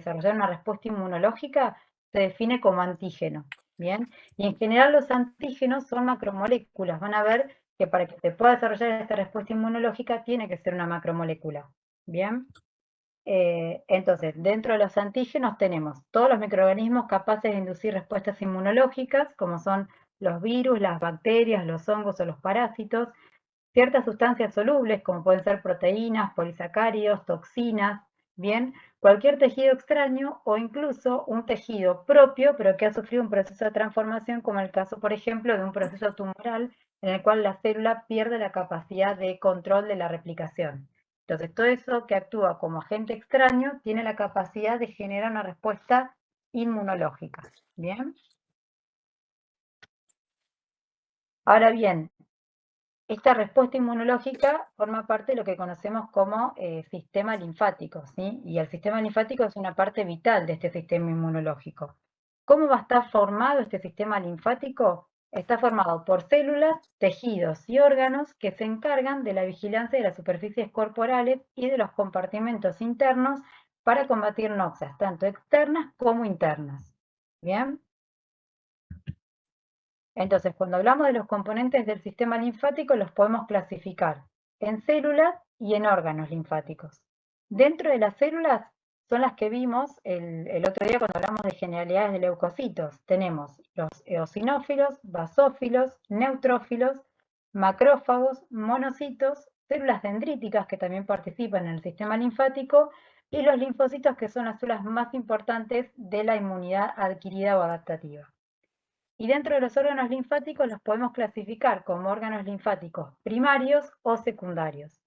desarrollar una respuesta inmunológica se define como antígeno, ¿bien? Y en general los antígenos son macromoléculas. Van a ver que para que se pueda desarrollar esta respuesta inmunológica tiene que ser una macromolécula, ¿bien? Entonces, dentro de los antígenos tenemos todos los microorganismos capaces de inducir respuestas inmunológicas, como son los virus, las bacterias, los hongos o los parásitos, ciertas sustancias solubles, como pueden ser proteínas, polisacáridos, toxinas, bien, cualquier tejido extraño o incluso un tejido propio, pero que ha sufrido un proceso de transformación, como el caso, por ejemplo, de un proceso tumoral en el cual la célula pierde la capacidad de control de la replicación. Entonces, todo eso que actúa como agente extraño tiene la capacidad de generar una respuesta inmunológica. ¿Bien? Ahora bien, esta respuesta inmunológica forma parte de lo que conocemos como sistema linfático, ¿sí? Y el sistema linfático es una parte vital de este sistema inmunológico. ¿Cómo va a estar formado este sistema linfático? Está formado por células, tejidos y órganos que se encargan de la vigilancia de las superficies corporales y de los compartimentos internos para combatir noxias, tanto externas como internas. ¿Bien? Entonces, cuando hablamos de los componentes del sistema linfático, los podemos clasificar en células y en órganos linfáticos. Dentro de las células son las que vimos el otro día cuando hablamos de generalidades de leucocitos. Tenemos los eosinófilos, basófilos, neutrófilos, macrófagos, monocitos, células dendríticas que también participan en el sistema linfático y los linfocitos que son las células más importantes de la inmunidad adquirida o adaptativa. Y dentro de los órganos linfáticos los podemos clasificar como órganos linfáticos primarios o secundarios.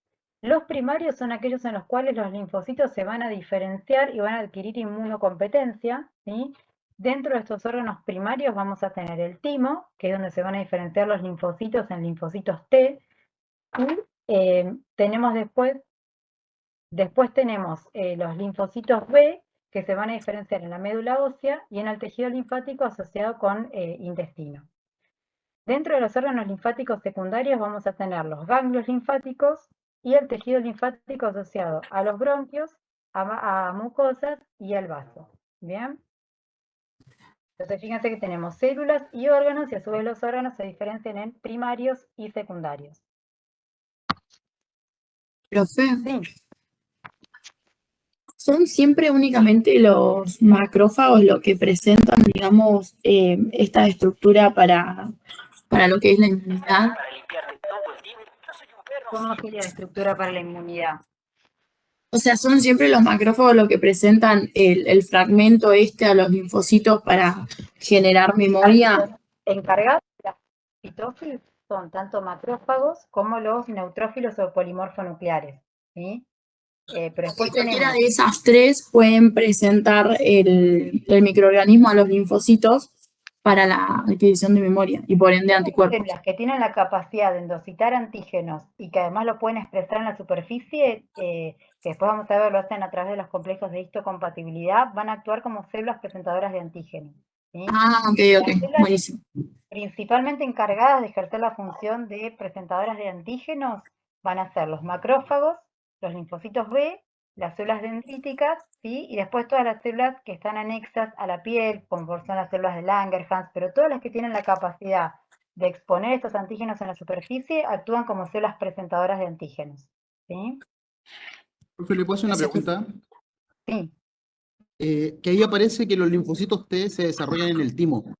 Los primarios son aquellos en los cuales los linfocitos se van a diferenciar y van a adquirir inmunocompetencia, ¿sí? Dentro de estos órganos primarios vamos a tener el timo, que es donde se van a diferenciar los linfocitos en linfocitos T, y tenemos después tenemos los linfocitos B, que se van a diferenciar en la médula ósea y en el tejido linfático asociado con intestino. Dentro de los órganos linfáticos secundarios vamos a tener los ganglios linfáticos y el tejido linfático asociado a los bronquios, a mucosas y al vaso. ¿Bien? Entonces fíjense que tenemos células y órganos y a su vez los órganos se diferencian en primarios y secundarios. Profe, Sí, ¿son siempre únicamente los macrófagos los que presentan, digamos, esta estructura para lo que es la inmunidad? ¿cómo sería la estructura para la inmunidad? O sea, ¿son siempre los macrófagos los que presentan el fragmento este a los linfocitos para generar memoria? Encargados de la fitosis son tanto macrófagos como los neutrófilos o polimorfonucleares. ¿Sí? Pero Que después cualquiera tenemos de esas tres pueden presentar el microorganismo a los linfocitos para la adquisición de memoria y por ende todas las anticuerpos. células que tienen la capacidad de endocitar antígenos y que además lo pueden expresar en la superficie, que después vamos a ver, lo hacen a través de los complejos de histocompatibilidad, van a actuar como células presentadoras de antígenos. ¿Sí? Ah, ok, ok, Las células buenísimo. principalmente encargadas de ejercer la función de presentadoras de antígenos van a ser los macrófagos, los linfocitos B, las células dendríticas, ¿sí? Y después todas las células que están anexas a la piel, como son las células de Langerhans, pero todas las que tienen la capacidad de exponer estos antígenos en la superficie actúan como células presentadoras de antígenos. ¿Sí? Profe, ¿le puedo hacer una Gracias. pregunta? Sí. Que ahí aparece que los linfocitos T se desarrollan en el timo,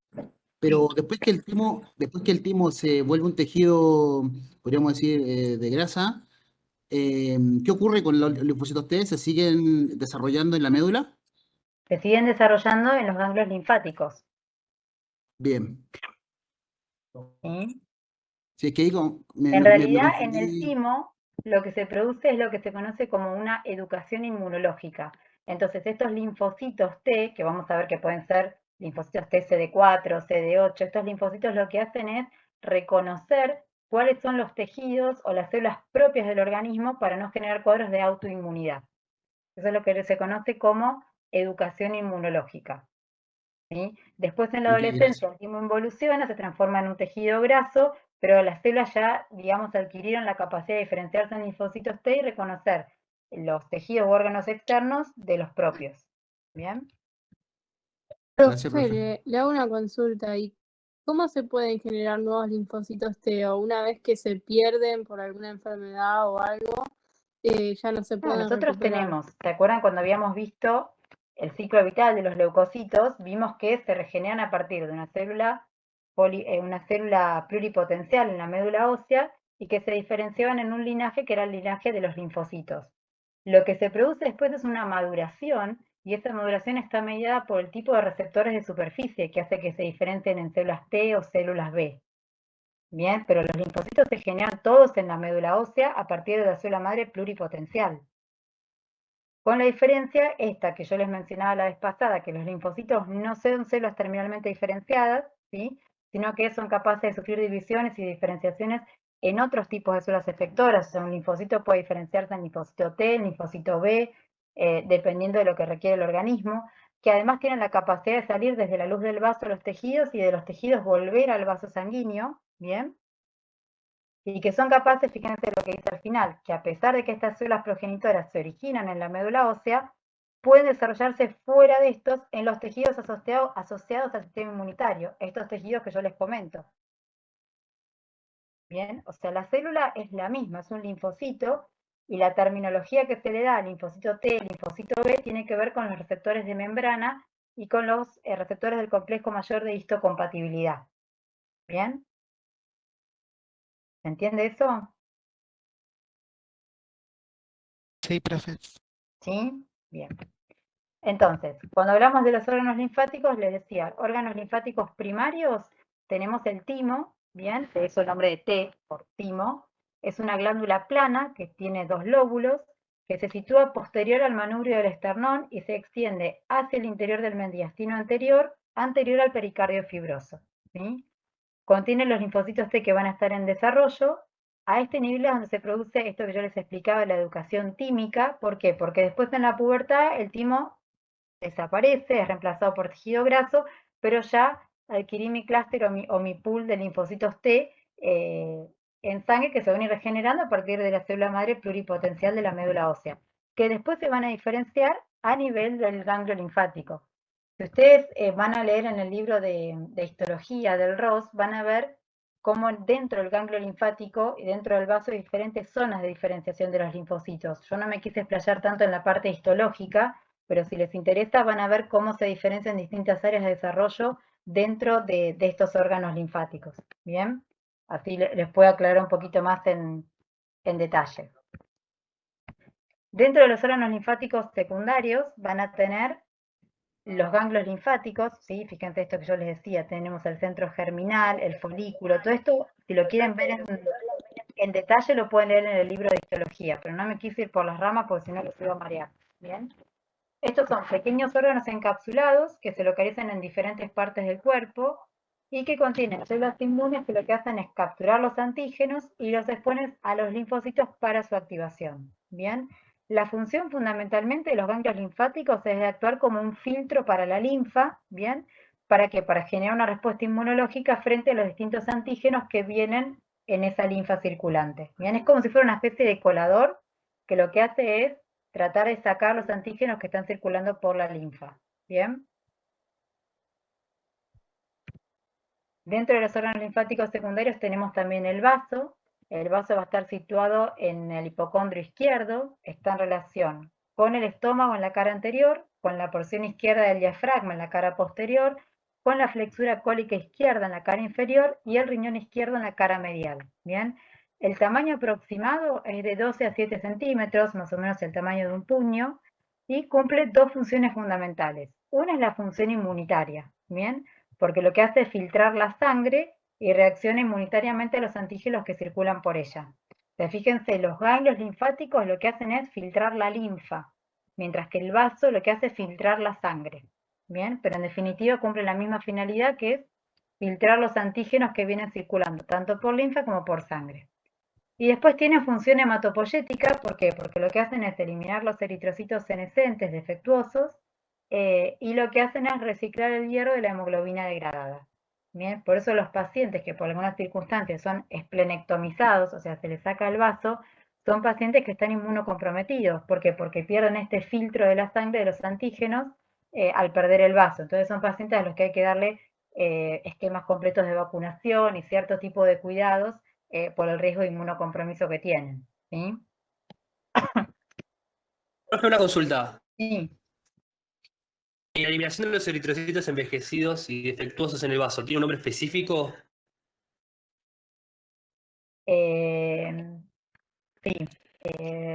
pero Sí. después que el timo se vuelve un tejido, podríamos decir, de grasa, ¿qué ocurre con los linfocitos T? ¿Se siguen desarrollando en la médula? Se siguen desarrollando en los ganglios linfáticos. Bien. ¿Sí? Si es que ahí En me realidad, en el confundí. timo, lo que se produce es lo que se conoce como una educación inmunológica. Entonces, estos linfocitos T, que vamos a ver que pueden ser linfocitos T CD4, CD8, estos linfocitos lo que hacen es reconocer cuáles son los tejidos o las células propias del organismo para no generar cuadros de autoinmunidad. Eso es lo que se conoce como educación inmunológica. ¿Sí? Después en la Ok, gracias. adolescencia el timo involuciona, se transforma en un tejido graso, pero las células ya, digamos, adquirieron la capacidad de diferenciarse en linfocitos T y reconocer los tejidos u órganos externos de los propios. ¿Bien? Gracias, Profe, profe. le hago una consulta. ¿Y cómo se pueden generar nuevos linfocitos T? ¿O una vez que se pierden por alguna enfermedad o algo, ya no se No, pueden nosotros recuperar? tenemos, ¿se acuerdan cuando habíamos visto el ciclo vital de los leucocitos? Vimos que se regeneran a partir de una célula pluripotencial en la médula ósea y que se diferenciaban en un linaje que era el linaje de los linfocitos. Lo que se produce después es una maduración y esa maduración está mediada por el tipo de receptores de superficie que hace que se diferencien en células T o células B. Bien, pero los linfocitos se generan todos en la médula ósea a partir de la célula madre pluripotencial. Con la diferencia esta que yo les mencionaba la vez pasada, que los linfocitos no son células terminalmente diferenciadas, ¿sí? Sino que son capaces de sufrir divisiones y diferenciaciones en otros tipos de células efectoras. O sea, un linfocito puede diferenciarse en linfocito T, en linfocito B, dependiendo de lo que requiere el organismo, que además tienen la capacidad de salir desde la luz del vaso a los tejidos y de los tejidos volver al vaso sanguíneo, ¿bien? Y que son capaces, fíjense lo que dice al final, que a pesar de que estas células progenitoras se originan en la médula ósea, pueden desarrollarse fuera de estos en los tejidos asociados al sistema inmunitario, estos tejidos que yo les comento. Bien, o sea, la célula es la misma, es un linfocito, y la terminología que se le da al linfocito T, linfocito B, tiene que ver con los receptores de membrana y con los receptores del complejo mayor de histocompatibilidad. ¿Bien? ¿Se entiende eso? Sí, profe. ¿Sí? Bien. Entonces, cuando hablamos de los órganos linfáticos, les decía, órganos linfáticos primarios, tenemos el timo, ¿bien? De eso el nombre de T, por timo. Es una glándula plana que tiene dos lóbulos, que se sitúa posterior al manubrio del esternón y se extiende hacia el interior del mediastino anterior al pericardio fibroso, ¿sí? Contiene los linfocitos T que van a estar en desarrollo. A este nivel es donde se produce esto que yo les explicaba, la educación tímica. ¿Por qué? Porque después en la pubertad el timo desaparece, es reemplazado por tejido graso, pero ya adquirí mi clúster o mi pool de linfocitos T en sangre que se van a ir regenerando a partir de la célula madre pluripotencial de la médula ósea, que después se van a diferenciar a nivel del ganglio linfático. Si ustedes van a leer en el libro de histología del Ross, van a ver cómo dentro del ganglio linfático y dentro del vaso hay diferentes zonas de diferenciación de los linfocitos. Yo no me quise explayar tanto en la parte histológica, pero si les interesa van a ver cómo se diferencian distintas áreas de desarrollo dentro de estos órganos linfáticos. ¿Bien? Así les puedo aclarar un poquito más en detalle. Dentro de los órganos linfáticos secundarios van a tener los ganglios linfáticos, ¿sí? Fíjense esto que yo les decía, tenemos el centro germinal, el folículo, todo esto, si lo quieren ver en detalle, lo pueden leer en el libro de histología, pero no me quise ir por las ramas porque si no los iba a marear. ¿Bien? Estos son pequeños órganos encapsulados que se localizan en diferentes partes del cuerpo y que contienen células inmunes que lo que hacen es capturar los antígenos y los exponen a los linfocitos para su activación. Bien, la función fundamentalmente de los ganglios linfáticos es de actuar como un filtro para la linfa, bien, ¿para qué? Para generar una respuesta inmunológica frente a los distintos antígenos que vienen en esa linfa circulante. Bien, es como si fuera una especie de colador que lo que hace es tratar de sacar los antígenos que están circulando por la linfa. ¿Bien? Dentro de los órganos linfáticos secundarios tenemos también el vaso. El vaso va a estar situado en el hipocondrio izquierdo. Está en relación con el estómago en la cara anterior, con la porción izquierda del diafragma en la cara posterior, con la flexura cólica izquierda en la cara inferior y el riñón izquierdo en la cara medial. ¿Bien? El tamaño aproximado es de 12 a 7 centímetros, más o menos el tamaño de un puño, y cumple dos funciones fundamentales. Una es la función inmunitaria, ¿bien? Porque lo que hace es filtrar la sangre y reacciona inmunitariamente a los antígenos que circulan por ella. Pero fíjense, los ganglios linfáticos lo que hacen es filtrar la linfa, mientras que el vaso lo que hace es filtrar la sangre. Bien, pero en definitiva cumple la misma finalidad que es filtrar los antígenos que vienen circulando, tanto por linfa como por sangre. Y después tiene función hematopoyética, ¿por qué? Porque lo que hacen es eliminar los eritrocitos senescentes defectuosos y lo que hacen es reciclar el hierro de la hemoglobina degradada. Bien, por eso los pacientes que por algunas circunstancias son esplenectomizados, o sea, se les saca el vaso, son pacientes que están inmunocomprometidos. ¿Por qué? Porque pierden este filtro de la sangre de los antígenos al perder el vaso. Entonces son pacientes a los que hay que darle esquemas completos de vacunación y cierto tipo de cuidados por el riesgo de inmunocompromiso que tienen. ¿Sí? Profe, una consulta. Sí. ¿La eliminación de los eritrocitos envejecidos y defectuosos en el vaso tiene un nombre específico? Sí.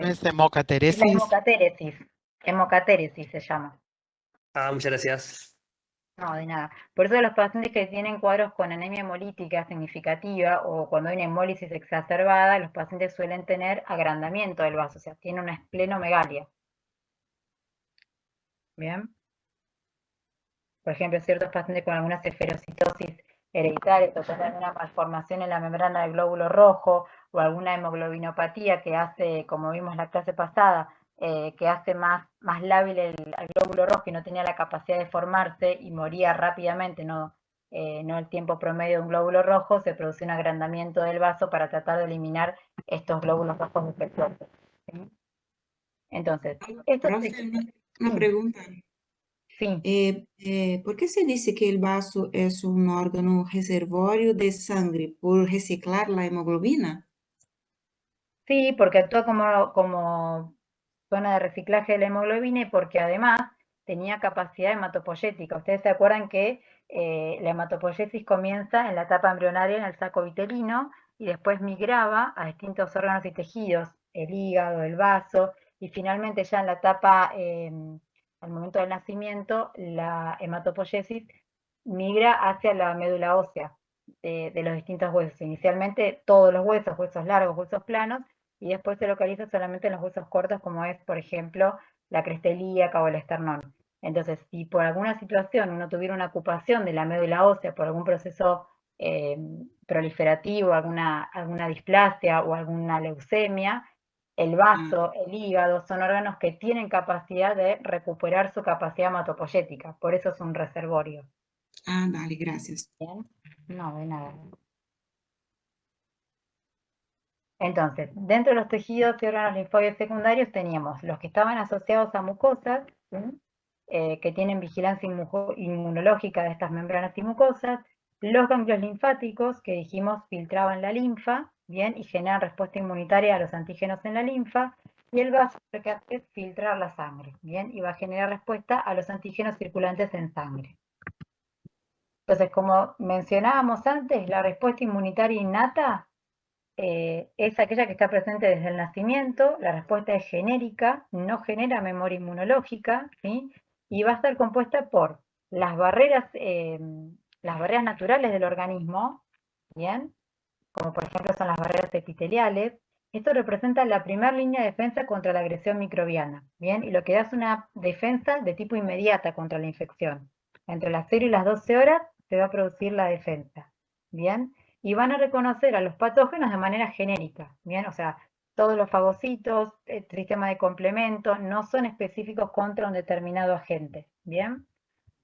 ¿No es Es la hemocateresis? hemocatéresis. Hemocatéresis se llama. Ah, muchas gracias. No, de nada. Por eso los pacientes que tienen cuadros con anemia hemolítica significativa o cuando hay una hemólisis exacerbada, los pacientes suelen tener agrandamiento del vaso, o sea, tienen una esplenomegalia. Bien. Por ejemplo, ciertos pacientes con alguna esferocitosis hereditaria o tener alguna malformación en la membrana del glóbulo rojo o alguna hemoglobinopatía que hace, como vimos la clase pasada, que hace más lábil al glóbulo rojo y no tenía la capacidad de formarse y moría rápidamente, no el tiempo promedio de un glóbulo rojo, se produce un agrandamiento del vaso para tratar de eliminar estos glóbulos rojos defectuosos. ¿Sí? Entonces, esto Profe, una sí, pregunta. sí. ¿Por qué se dice que el vaso es un órgano reservorio de sangre? ¿Por reciclar la hemoglobina? Sí, porque actúa como zona de reciclaje de la hemoglobina y porque además tenía capacidad hematopoyética. Ustedes se acuerdan que la hematopoiesis comienza en la etapa embrionaria en el saco vitelino y después migraba a distintos órganos y tejidos, el hígado, el vaso, y finalmente ya en la etapa, al momento del nacimiento, la hematopoiesis migra hacia la médula ósea de los distintos huesos. Inicialmente todos los huesos, huesos largos, huesos planos, y después se localiza solamente en los huesos cortos, como es, por ejemplo, la cresta ilíaca o el esternón. Entonces, si por alguna situación uno tuviera una ocupación de la médula ósea por algún proceso proliferativo, alguna displasia o alguna leucemia, el vaso, el hígado, son órganos que tienen capacidad de recuperar su capacidad hematopoyética, por eso es un reservorio. Ah, dale, gracias. ¿Bien? No, de nada. Entonces, dentro de los tejidos y órganos linfoides secundarios teníamos los que estaban asociados a mucosas, ¿sí? Que tienen vigilancia inmunológica de estas membranas y mucosas, los ganglios linfáticos, que dijimos filtraban la linfa, ¿bien? Y generan respuesta inmunitaria a los antígenos en la linfa, y el vaso lo que hace es filtrar la sangre, ¿bien? Y va a generar respuesta a los antígenos circulantes en sangre. Entonces, como mencionábamos antes, la respuesta inmunitaria innata es aquella que está presente desde el nacimiento, la respuesta es genérica, no genera memoria inmunológica, ¿sí? Y va a estar compuesta por las barreras naturales del organismo, ¿bien? Como por ejemplo son las barreras epiteliales. Esto representa la primera línea de defensa contra la agresión microbiana, ¿bien? Y lo que da es una defensa de tipo inmediata contra la infección. Entre las 0 y las 12 horas se va a producir la defensa, ¿bien? Y van a reconocer a los patógenos de manera genérica, ¿bien? O sea, todos los fagocitos, el sistema de complemento, no son específicos contra un determinado agente, ¿bien?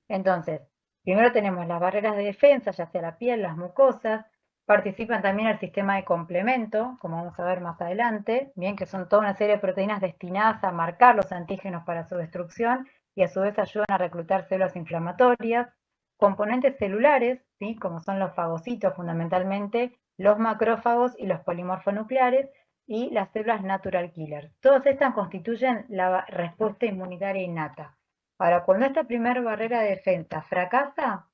Entonces, primero tenemos las barreras de defensa, ya sea la piel, las mucosas, participan también el sistema de complemento, como vamos a ver más adelante, bien, que son toda una serie de proteínas destinadas a marcar los antígenos para su destrucción y a su vez ayudan a reclutar células inflamatorias, componentes celulares, ¿sí? Como son los fagocitos fundamentalmente, los macrófagos y los polimorfonucleares, y las células natural killer. Todas estas constituyen la respuesta inmunitaria innata. Ahora, cuando esta primera barrera de defensa fracasa,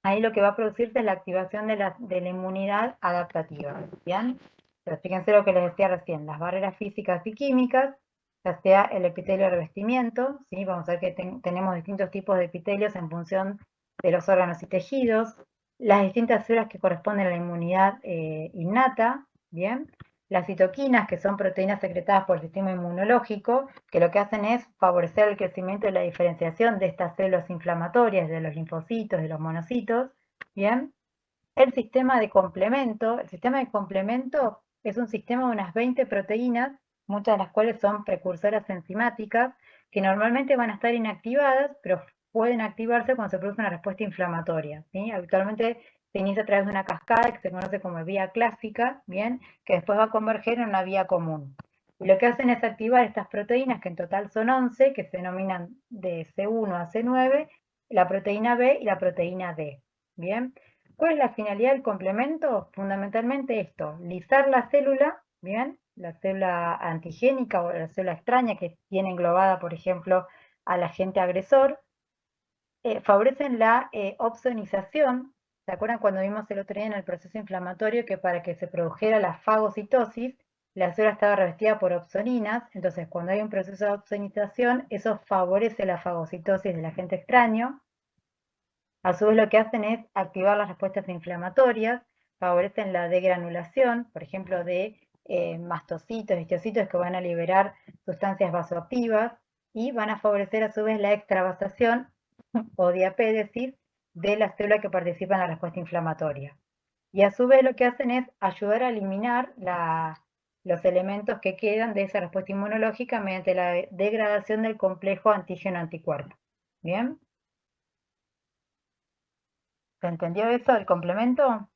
ahí lo que va a producirse es la activación de la inmunidad adaptativa. ¿Bien? Pero fíjense lo que les decía recién, las barreras físicas y químicas, ya sea el epitelio de revestimiento, ¿sí? Vamos a ver que tenemos distintos tipos de epitelios en función de los órganos y tejidos, las distintas células que corresponden a la inmunidad innata, ¿bien? Las citoquinas, que son proteínas secretadas por el sistema inmunológico, que lo que hacen es favorecer el crecimiento y la diferenciación de estas células inflamatorias, de los linfocitos, de los monocitos, ¿bien? El sistema de complemento es un sistema de unas 20 proteínas, muchas de las cuales son precursoras enzimáticas, que normalmente van a estar inactivadas, pero pueden activarse cuando se produce una respuesta inflamatoria, ¿sí? Habitualmente se inicia a través de una cascada que se conoce como vía clásica, ¿bien? Que después va a converger en una vía común. Y lo que hacen es activar estas proteínas, que en total son 11, que se denominan de C1 a C9, la proteína B y la proteína D. Bien, ¿cuál es la finalidad del complemento? Fundamentalmente esto, lisar la célula, bien, la célula antigénica o la célula extraña que tiene englobada, por ejemplo, al agente agresor, favorecen la opsonización. ¿Se acuerdan cuando vimos el otro día en el proceso inflamatorio que para que se produjera la fagocitosis, la célula estaba revestida por opsoninas? Entonces, cuando hay un proceso de opsonización, eso favorece la fagocitosis del agente extraño. A su vez, lo que hacen es activar las respuestas inflamatorias, favorecen la degranulación, por ejemplo, de mastocitos, histocitos que van a liberar sustancias vasoactivas y van a favorecer a su vez la extravasación o diapédesis de la célula que participa en la respuesta inflamatoria. Y a su vez lo que hacen es ayudar a eliminar los elementos que quedan de esa respuesta inmunológica mediante la degradación del complejo antígeno-anticuerpo. ¿Bien? ¿Se entendió eso del complemento?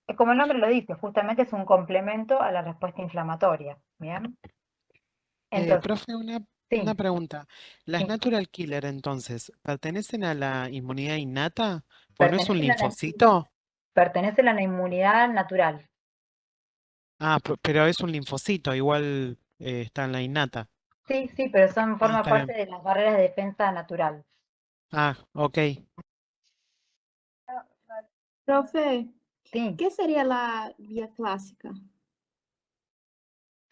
Es como el nombre lo dice, justamente es un complemento a la respuesta inflamatoria. ¿Bien? Entonces, Profe, una sí, pregunta. ¿Las sí. Natural Killer entonces pertenecen a la inmunidad innata? Pues no es un Pertenecen a la, linfocito. pertenecen a la inmunidad natural. Ah, pero es un linfocito, igual está en la innata. Sí, sí, pero Ah, forma está parte bien. de las barreras de defensa natural. Ah, ok. Profe, Sí, ¿qué sería la vía clásica?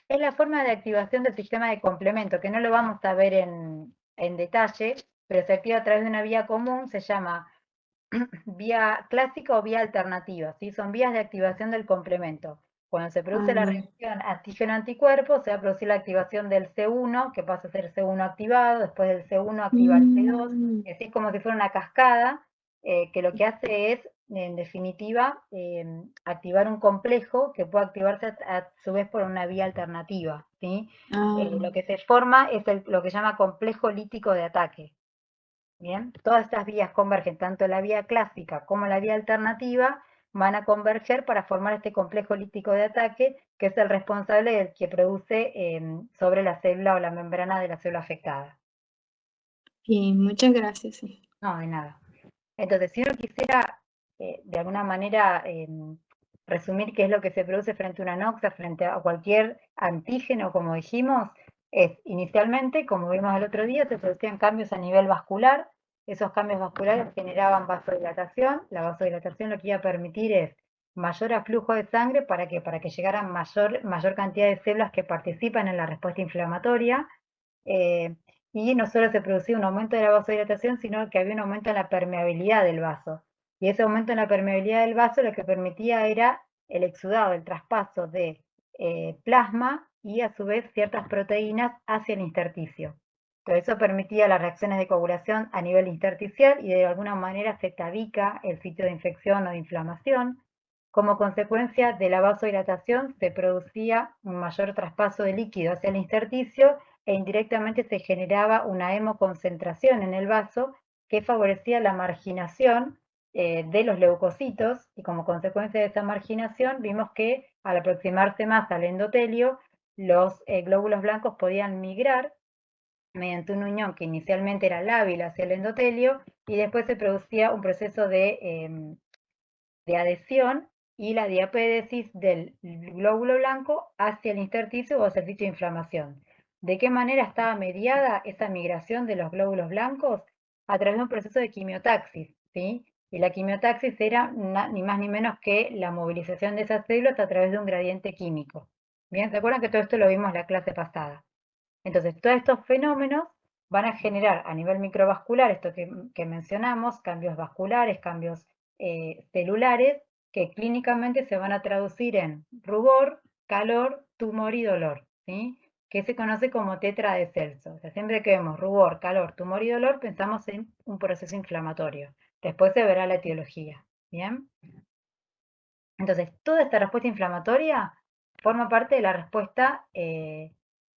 es la forma de activación del sistema de complemento, que no lo vamos a ver en detalle, pero se activa a través de una vía común, se llama vía clásica o vía alternativa, ¿sí? Son vías de activación del complemento. Cuando se produce la Ah, reacción antígeno-anticuerpo, se va a producir la activación del C1, que pasa a ser C1 activado, después del C1 activa el C2, y así es como si fuera una cascada, que lo que hace es, en definitiva, activar un complejo que puede activarse a su vez por una vía alternativa, ¿sí? Lo que se forma es lo que se llama complejo lítico de ataque. Bien, todas estas vías convergen, tanto la vía clásica como la vía alternativa, van a converger para formar este complejo lítico de ataque, que es el responsable del que produce sobre la célula o la membrana de la célula afectada. y muchas gracias. Sí. No, de nada. Entonces, si uno quisiera, de alguna manera, resumir qué es lo que se produce frente a una noxa, frente a cualquier antígeno, como dijimos, es inicialmente, como vimos el otro día, se producían cambios a nivel vascular. Esos cambios vasculares generaban vasodilatación. La vasodilatación lo que iba a permitir es mayor aflujo de sangre para que llegaran mayor cantidad de células que participan en la respuesta inflamatoria. Y no solo se producía un aumento de la vasodilatación, sino que había un aumento en la permeabilidad del vaso. Y ese aumento en la permeabilidad del vaso lo que permitía era el exudado, el traspaso de plasma y a su vez ciertas proteínas hacia el intersticio. Todo eso permitía las reacciones de coagulación a nivel intersticial y de alguna manera se tabica el sitio de infección o de inflamación. Como consecuencia de la vasodilatación se producía un mayor traspaso de líquido hacia el intersticio e indirectamente se generaba una hemoconcentración en el vaso que favorecía la marginación de los leucocitos, y como consecuencia de esa marginación vimos que al aproximarse más al endotelio, los glóbulos blancos podían migrar mediante una unión que inicialmente era lábil hacia el endotelio y después se producía un proceso de adhesión y la diapédesis del glóbulo blanco hacia el intersticio o hacia el sitio de inflamación. ¿De qué manera estaba mediada esa migración de los glóbulos blancos? A través de un proceso de quimiotaxis, ¿sí? Y la quimiotaxis era ni más ni menos que la movilización de esas células a través de un gradiente químico. Bien, ¿se acuerdan que todo esto lo vimos en la clase pasada? Entonces, todos estos fenómenos van a generar a nivel microvascular, esto que mencionamos, cambios vasculares, cambios celulares, que clínicamente se van a traducir en rubor, calor, tumor y dolor, ¿sí? Que se conoce como tetra de Celso. O sea, siempre que vemos rubor, calor, tumor y dolor, pensamos en un proceso inflamatorio. Después se verá la etiología, ¿bien? Entonces, toda esta respuesta inflamatoria forma parte de la respuesta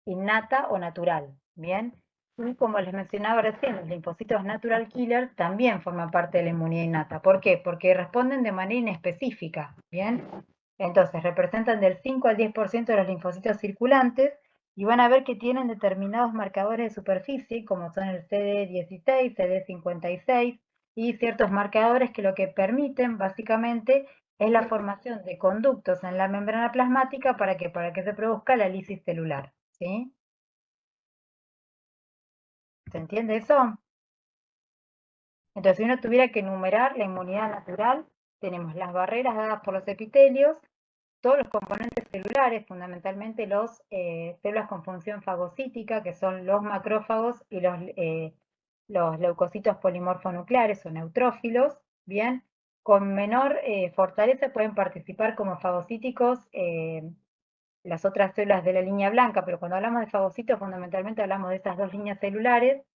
innata o natural, ¿bien? Y como les mencionaba recién, los linfocitos natural killer también forman parte de la inmunidad innata. ¿Por qué? Porque responden de manera inespecífica, ¿bien? Entonces, representan del 5 al 10% de los linfocitos circulantes y van a ver que tienen determinados marcadores de superficie, como son el CD16, CD56, y ciertos marcadores que lo que permiten, básicamente, es la formación de conductos en la membrana plasmática para que se produzca la lisis celular, ¿sí? ¿Se entiende eso? Entonces, si uno tuviera que enumerar la inmunidad natural, tenemos las barreras dadas por los epitelios, todos los componentes celulares, fundamentalmente los células con función fagocítica, que son los macrófagos y los leucocitos polimorfonucleares o neutrófilos, bien, con menor fortaleza pueden participar como fagocíticos las otras células de la línea blanca, pero cuando hablamos de fagocitos fundamentalmente hablamos de esas dos líneas celulares,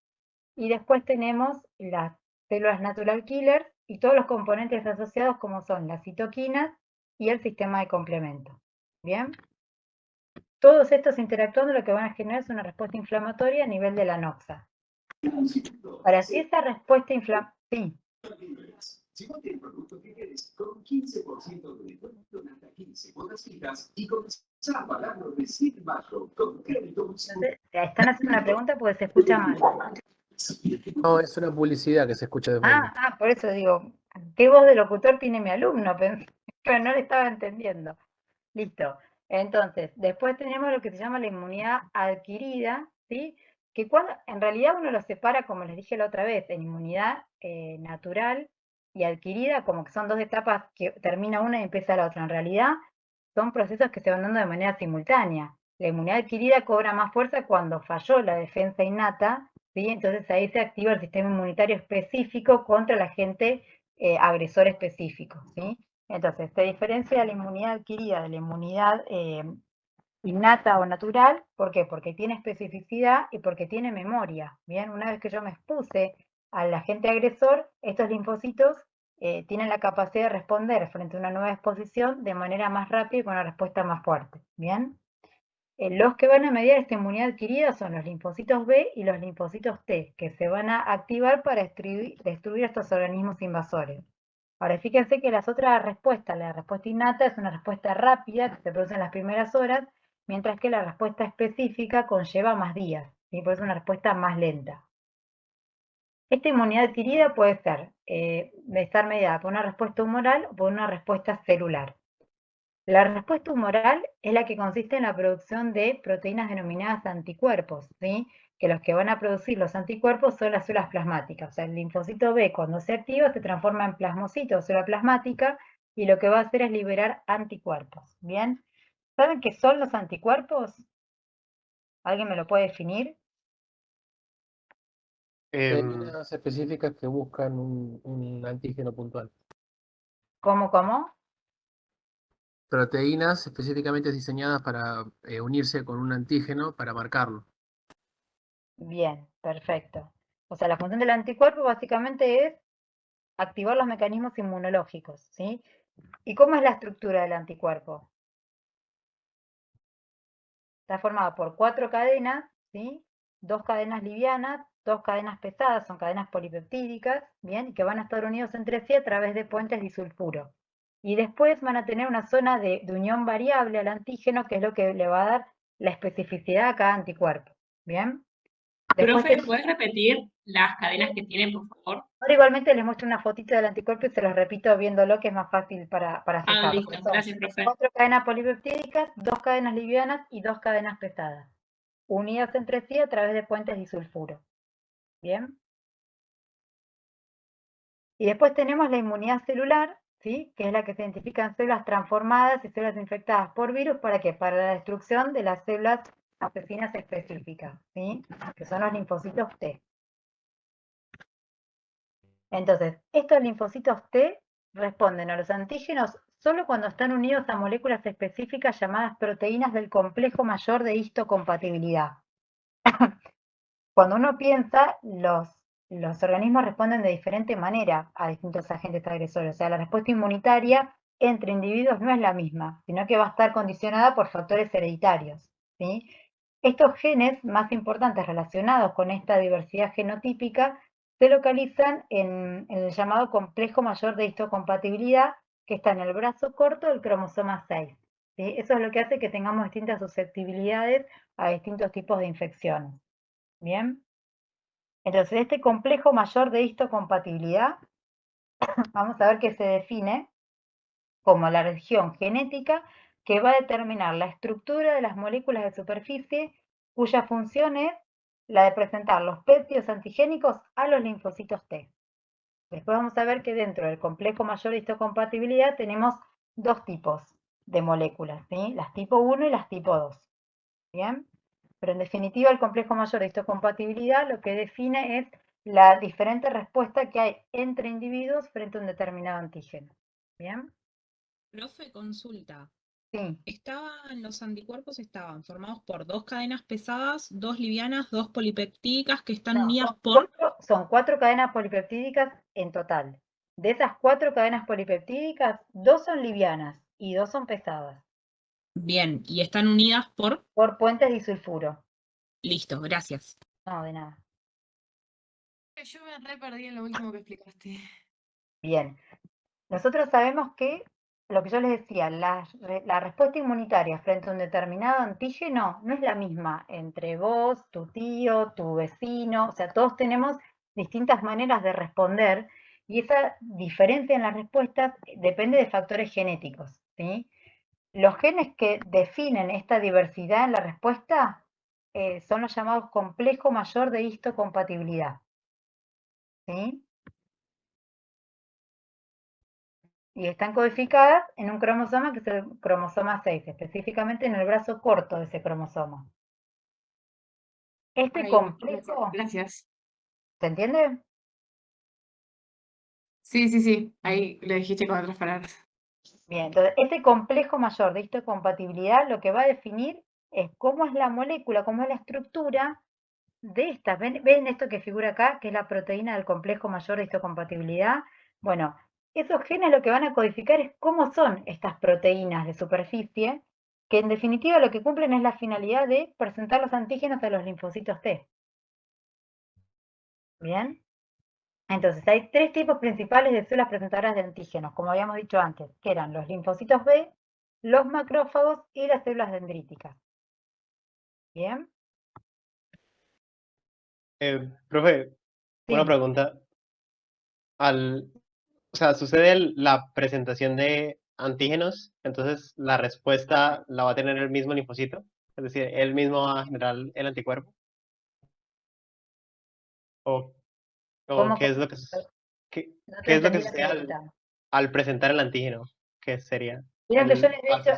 y después tenemos las células natural killers y todos los componentes asociados como son las citoquinas y el sistema de complemento. ¿Bien? Todos estos interactuando lo que van a generar es una respuesta inflamatoria a nivel de la noxa. Para si esa respuesta inflamatoria... Sí. Si cualquier producto que quieres con 15% de descuento en hasta 15 cuotas fijas y comenzar a pagarlo recién bajo con crédito. Están haciendo una pregunta porque se escucha mal. No, es una publicidad que se escucha de fondo. Por eso digo, ¿qué voz de locutor tiene mi alumno? Pero no le estaba entendiendo. Listo. Entonces, después tenemos lo que se llama la inmunidad adquirida, ¿sí? Que en realidad uno lo separa, como les dije la otra vez, en inmunidad natural y adquirida, como que son dos etapas que termina una y empieza la otra. En realidad son procesos que se van dando de manera simultánea. La inmunidad adquirida cobra más fuerza cuando falló la defensa innata, ¿sí? Entonces ahí se activa el sistema inmunitario específico contra el agente agresor específico, ¿sí? Entonces, se diferencia la inmunidad adquirida de la inmunidad innata o natural. ¿Por qué? Porque tiene especificidad y porque tiene memoria. Bien, una vez que yo me expuse al agente agresor, estos linfocitos tienen la capacidad de responder frente a una nueva exposición de manera más rápida y con una respuesta más fuerte. Bien. Los que van a mediar esta inmunidad adquirida son los linfocitos B y los linfocitos T, que se van a activar para destruir estos organismos invasores. Ahora, fíjense que las otras respuestas, la respuesta innata es una respuesta rápida que se produce en las primeras horas, mientras que la respuesta específica conlleva más días, ¿sí? Por eso es una respuesta más lenta. Esta inmunidad adquirida puede ser estar mediada por una respuesta humoral o por una respuesta celular. La respuesta humoral es la que consiste en la producción de proteínas denominadas anticuerpos, ¿sí? Que los que van a producir los anticuerpos son las células plasmáticas. O sea, el linfocito B cuando se activa se transforma en plasmocito o célula plasmática y lo que va a hacer es liberar anticuerpos. ¿Bien? ¿Saben qué son los anticuerpos? ¿Alguien me lo puede definir? Proteínas específicas que buscan un antígeno puntual. ¿Cómo? Proteínas específicamente diseñadas para unirse con un antígeno para marcarlo. Bien, perfecto. O sea, la función del anticuerpo básicamente es activar los mecanismos inmunológicos, ¿sí? ¿Y cómo es la estructura del anticuerpo? Está formado por 4 cadenas, ¿sí? 2 cadenas livianas, 2 cadenas pesadas, son cadenas polipeptídicas, ¿bien? Y que van a estar unidos entre sí a través de puentes disulfuro. Y después van a tener una zona de unión variable al antígeno, que es lo que le va a dar la especificidad a cada anticuerpo, ¿bien? Después Profe, ¿puedes repetir las cadenas que tienen, por favor? Ahora igualmente les muestro una fotito del anticuerpo y se los repito viéndolo, que es más fácil para fijarlo. Listo, gracias, profe. 4 cadenas polipeptídicas, 2 cadenas livianas y 2 cadenas pesadas, unidas entre sí a través de puentes disulfuro. ¿Bien? Y después tenemos la inmunidad celular, ¿sí? Que es la que se identifica en células transformadas y células infectadas por virus. ¿Para qué? Para la destrucción de las células asesinas específicas, ¿sí? Que son los linfocitos T. Entonces, estos linfocitos T responden a los antígenos solo cuando están unidos a moléculas específicas llamadas proteínas del complejo mayor de histocompatibilidad. Cuando uno piensa, los organismos responden de diferente manera a distintos agentes agresores. O sea, la respuesta inmunitaria entre individuos no es la misma, sino que va a estar condicionada por factores hereditarios, ¿sí? Estos genes más importantes relacionados con esta diversidad genotípica se localizan en el llamado complejo mayor de histocompatibilidad, que está en el brazo corto del cromosoma 6. ¿sí? Eso es lo que hace que tengamos distintas susceptibilidades a distintos tipos de infecciones. ¿Bien? Entonces, este complejo mayor de histocompatibilidad, vamos a ver que se define como la región genética que va a determinar la estructura de las moléculas de superficie cuya función es la de presentar los péptidos antigénicos a los linfocitos T. Después vamos a ver que dentro del complejo mayor de histocompatibilidad tenemos dos tipos de moléculas, ¿sí? Las tipo 1 y las tipo 2. ¿Bien? Pero en definitiva el complejo mayor de histocompatibilidad lo que define es la diferente respuesta que hay entre individuos frente a un determinado antígeno. ¿Bien? Profe, consulta. Sí. Los anticuerpos estaban formados por dos cadenas pesadas, dos livianas, dos polipeptídicas que están No, unidas por... son 4 cadenas polipeptídicas en total. De esas 4 cadenas polipeptídicas, 2 son livianas y 2 son pesadas. Bien, y están unidas por... Por puentes disulfuro. Listo, gracias. No, de nada. Yo me re perdí en lo último que explicaste. Bien. Nosotros sabemos que, lo que yo les decía, la respuesta inmunitaria frente a un determinado antígeno no es la misma entre vos, tu tío, tu vecino, o sea, todos tenemos distintas maneras de responder y esa diferencia en las respuestas depende de factores genéticos, ¿sí? Los genes que definen esta diversidad en la respuesta son los llamados complejo mayor de histocompatibilidad, ¿sí? Y están codificadas en un cromosoma que es el cromosoma 6, específicamente en el brazo corto de ese cromosoma. Este complejo, Gracias. ¿se entiende? Sí. Ahí lo dijiste con otras palabras. Bien, entonces este complejo mayor de histocompatibilidad lo que va a definir es cómo es la molécula, cómo es la estructura de estas. ¿Ven esto que figura acá, que es la proteína del complejo mayor de histocompatibilidad? Bueno, esos genes lo que van a codificar es cómo son estas proteínas de superficie, que en definitiva lo que cumplen es la finalidad de presentar los antígenos a los linfocitos T. ¿Bien? Entonces hay 3 tipos principales de células presentadoras de antígenos, como habíamos dicho antes, que eran los linfocitos B, los macrófagos y las células dendríticas. ¿Bien? Profe, una Sí. pregunta. O sea, sucede la presentación de antígenos, entonces la respuesta la va a tener el mismo linfocito, es decir, él mismo va a generar el anticuerpo. ¿O ¿Cómo? qué es lo que, No te qué es lo que entendí la sucede pregunta. al presentar el antígeno? ¿Qué sería? Vieron que yo les he dicho,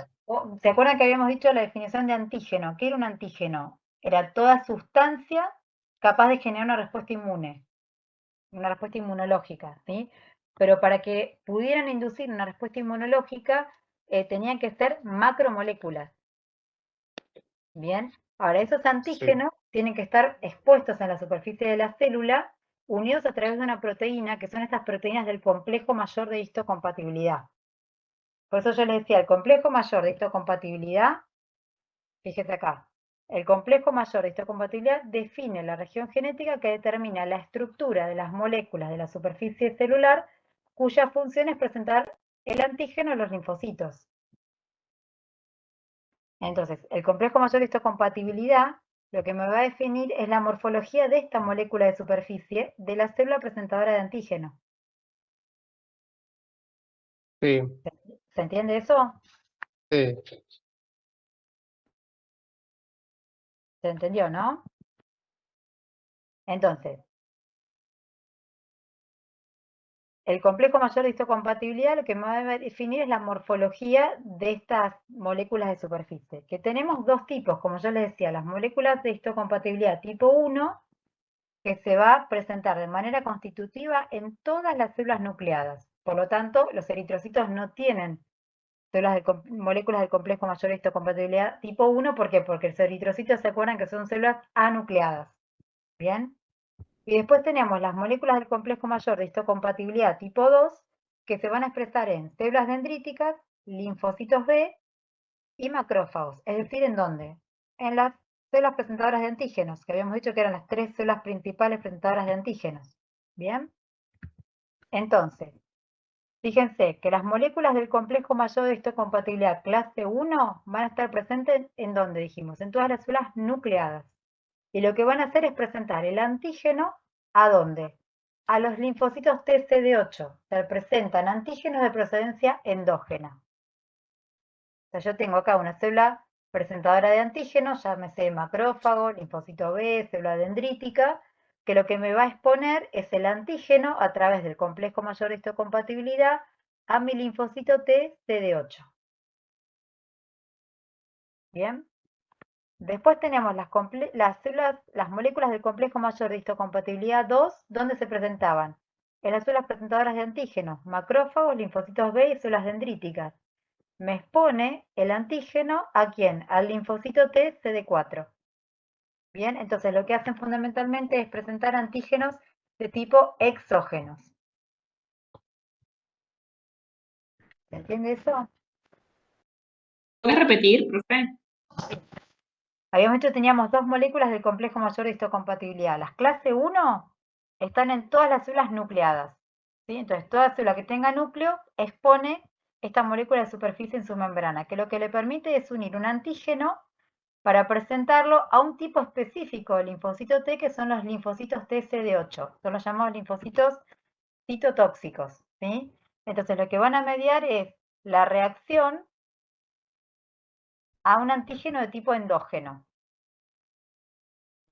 ¿se acuerdan que habíamos dicho la definición de antígeno? ¿Qué era un antígeno? Era toda sustancia capaz de generar una respuesta inmune, una respuesta inmunológica, ¿sí? Pero para que pudieran inducir una respuesta inmunológica, tenían que ser macromoléculas. Bien, ahora esos antígenos tienen que estar expuestos en la superficie de la célula, unidos a través de una proteína, que son estas proteínas del complejo mayor de histocompatibilidad. Por eso yo les decía, el complejo mayor de histocompatibilidad, fíjese acá, el complejo mayor de histocompatibilidad define la región genética que determina la estructura de las moléculas de la superficie celular, cuya función es presentar el antígeno a los linfocitos. Entonces, el complejo mayor de histocompatibilidad lo que me va a definir es la morfología de esta molécula de superficie de la célula presentadora de antígeno. Sí. ¿Se entiende eso? Sí. ¿Se entendió, no? Entonces, el complejo mayor de histocompatibilidad lo que me va a definir es la morfología de estas moléculas de superficie, que tenemos dos tipos, como yo les decía, las moléculas de histocompatibilidad tipo 1, que se va a presentar de manera constitutiva en todas las células nucleadas. Por lo tanto, los eritrocitos no tienen moléculas del complejo mayor de histocompatibilidad tipo 1, ¿por qué? Porque los eritrocitos se acuerdan que son células anucleadas. ¿Bien? Y después tenemos las moléculas del complejo mayor de histocompatibilidad tipo 2, que se van a expresar en células dendríticas, linfocitos B y macrófagos. Es decir, ¿en dónde? En las células presentadoras de antígenos, que habíamos dicho que eran las 3 células principales presentadoras de antígenos. ¿Bien? Entonces, Fíjense que las moléculas del complejo mayor de histocompatibilidad clase 1 van a estar presentes en donde dijimos, en todas las células nucleadas. Y lo que van a hacer es presentar el antígeno, ¿a dónde? A los linfocitos TCD8. Se presentan antígenos de procedencia endógena. O sea, yo tengo acá una célula presentadora de antígenos, llámese macrófago, linfocito B, célula dendrítica, que lo que me va a exponer es el antígeno a través del complejo mayor de histocompatibilidad a mi linfocito T CD8. Bien. Después tenemos las moléculas del complejo mayor de histocompatibilidad 2, ¿dónde se presentaban? En las células presentadoras de antígenos, macrófagos, linfocitos B y células dendríticas. Me expone el antígeno ¿a quién? Al linfocito T CD4. Bien, entonces lo que hacen fundamentalmente es presentar antígenos de tipo exógenos. ¿Se entiende eso? ¿Puedes repetir, profe? Habíamos dicho que teníamos dos moléculas del complejo mayor de histocompatibilidad. Las clase 1 están en todas las células nucleadas. ¿Sí? Entonces, toda célula que tenga núcleo expone esta molécula de superficie en su membrana, que lo que le permite es unir un antígeno para presentarlo a un tipo específico de linfocito T, que son los linfocitos TCD8. Son los llamados linfocitos citotóxicos. ¿Sí? Entonces, lo que van a mediar es la reacción a un antígeno de tipo endógeno.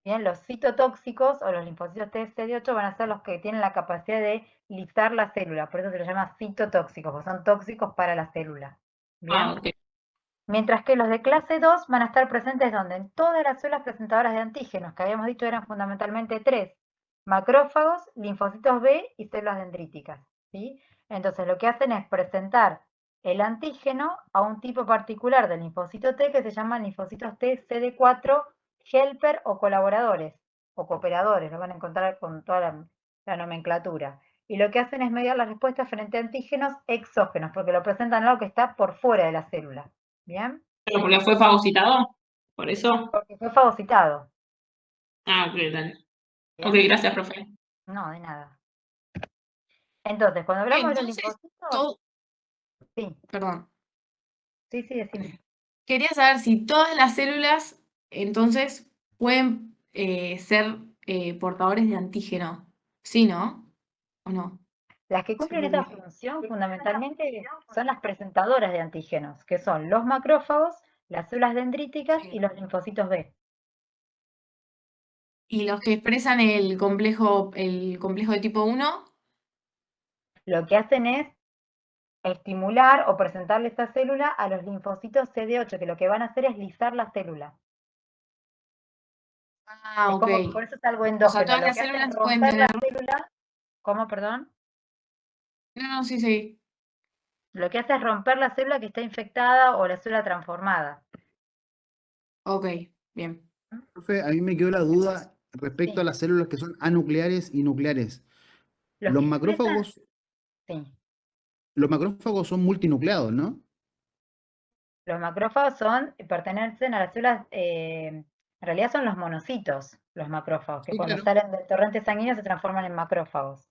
Bien, los citotóxicos o los linfocitos TCD8 van a ser los que tienen la capacidad de lisar la célula, por eso se los llama citotóxicos, porque son tóxicos para la célula. Bien. Ok. Mientras que los de clase 2 van a estar presentes donde en todas las células presentadoras de antígenos, que habíamos dicho eran fundamentalmente 3, macrófagos, linfocitos B y células dendríticas. ¿Sí? Entonces lo que hacen es presentar el antígeno a un tipo particular de linfocito T que se llama linfocitos T CD4 helper o colaboradores, o cooperadores, lo van a encontrar con toda la nomenclatura. Y lo que hacen es mediar la respuesta frente a antígenos exógenos, porque lo presentan algo que está por fuera de la célula. ¿Bien? ¿Pero porque fue fagocitado? ¿Por eso? Porque fue fagocitado. Ah, ok, dale. ¿Bien? Ok, gracias, profe. No, de nada. Entonces, cuando hablamos de los Entonces, linfocitos... Sí, perdón. sí, decime. Quería saber si todas las células entonces pueden ser portadores de antígeno. ¿Sí, no? ¿O no? Las que cumplen esta función fundamentalmente son las presentadoras de antígenos, que son los macrófagos, las células dendríticas y los linfocitos B. ¿Y los que expresan el complejo de tipo 1? Lo que hacen es estimular o presentarle esta célula a los linfocitos CD8, que lo que van a hacer es lisar la célula. Ah, Es ok. como, por eso es algo O endógeno. sea, todas Lo las que hace es células pueden romper la tener... célula. ¿Cómo, perdón? No, sí. Lo que hace es romper la célula que está infectada o la célula transformada. Ok, bien. Profe, a mí me quedó la duda respecto a las células que son anucleares y nucleares. Los Los que macrófagos, sí. los macrófagos son multinucleados, ¿no? Los macrófagos pertenecen a las células, en realidad son los monocitos, los macrófagos, que Sí, cuando claro. salen del torrente sanguíneo se transforman en macrófagos.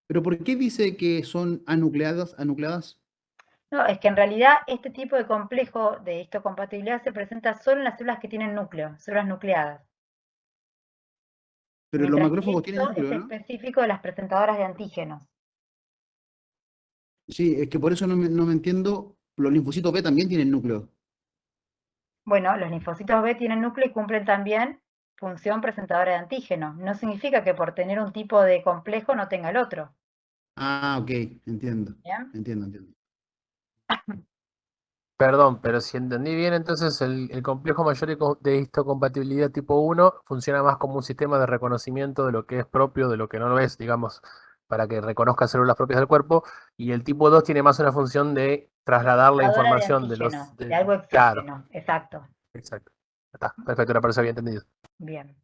Pero ¿por qué dice que son anucleadas? No, es que en realidad este tipo de complejo de histocompatibilidad se presenta solo en las células que tienen núcleo, células nucleadas. Pero los Mientras que macrófagos tienen esto es núcleo, ¿no? específico de las presentadoras de antígenos. Sí, es que por eso no me entiendo. Los linfocitos B también tienen núcleo. Bueno, los linfocitos B tienen núcleo y cumplen también función presentadora de antígenos. No significa que por tener un tipo de complejo no tenga el otro. Ah, ok, entiendo. ¿Bien? Entiendo. Perdón, pero si entendí bien, entonces el complejo mayor de histocompatibilidad tipo 1 funciona más como un sistema de reconocimiento de lo que es propio, de lo que no lo es, digamos, para que reconozca células propias del cuerpo, y el tipo 2 tiene más una función de trasladar la Portadora de información de antígeno, los... de algo Claro, exógeno, exacto. exacto. Está, perfecto, era para eso había entendido. Bien.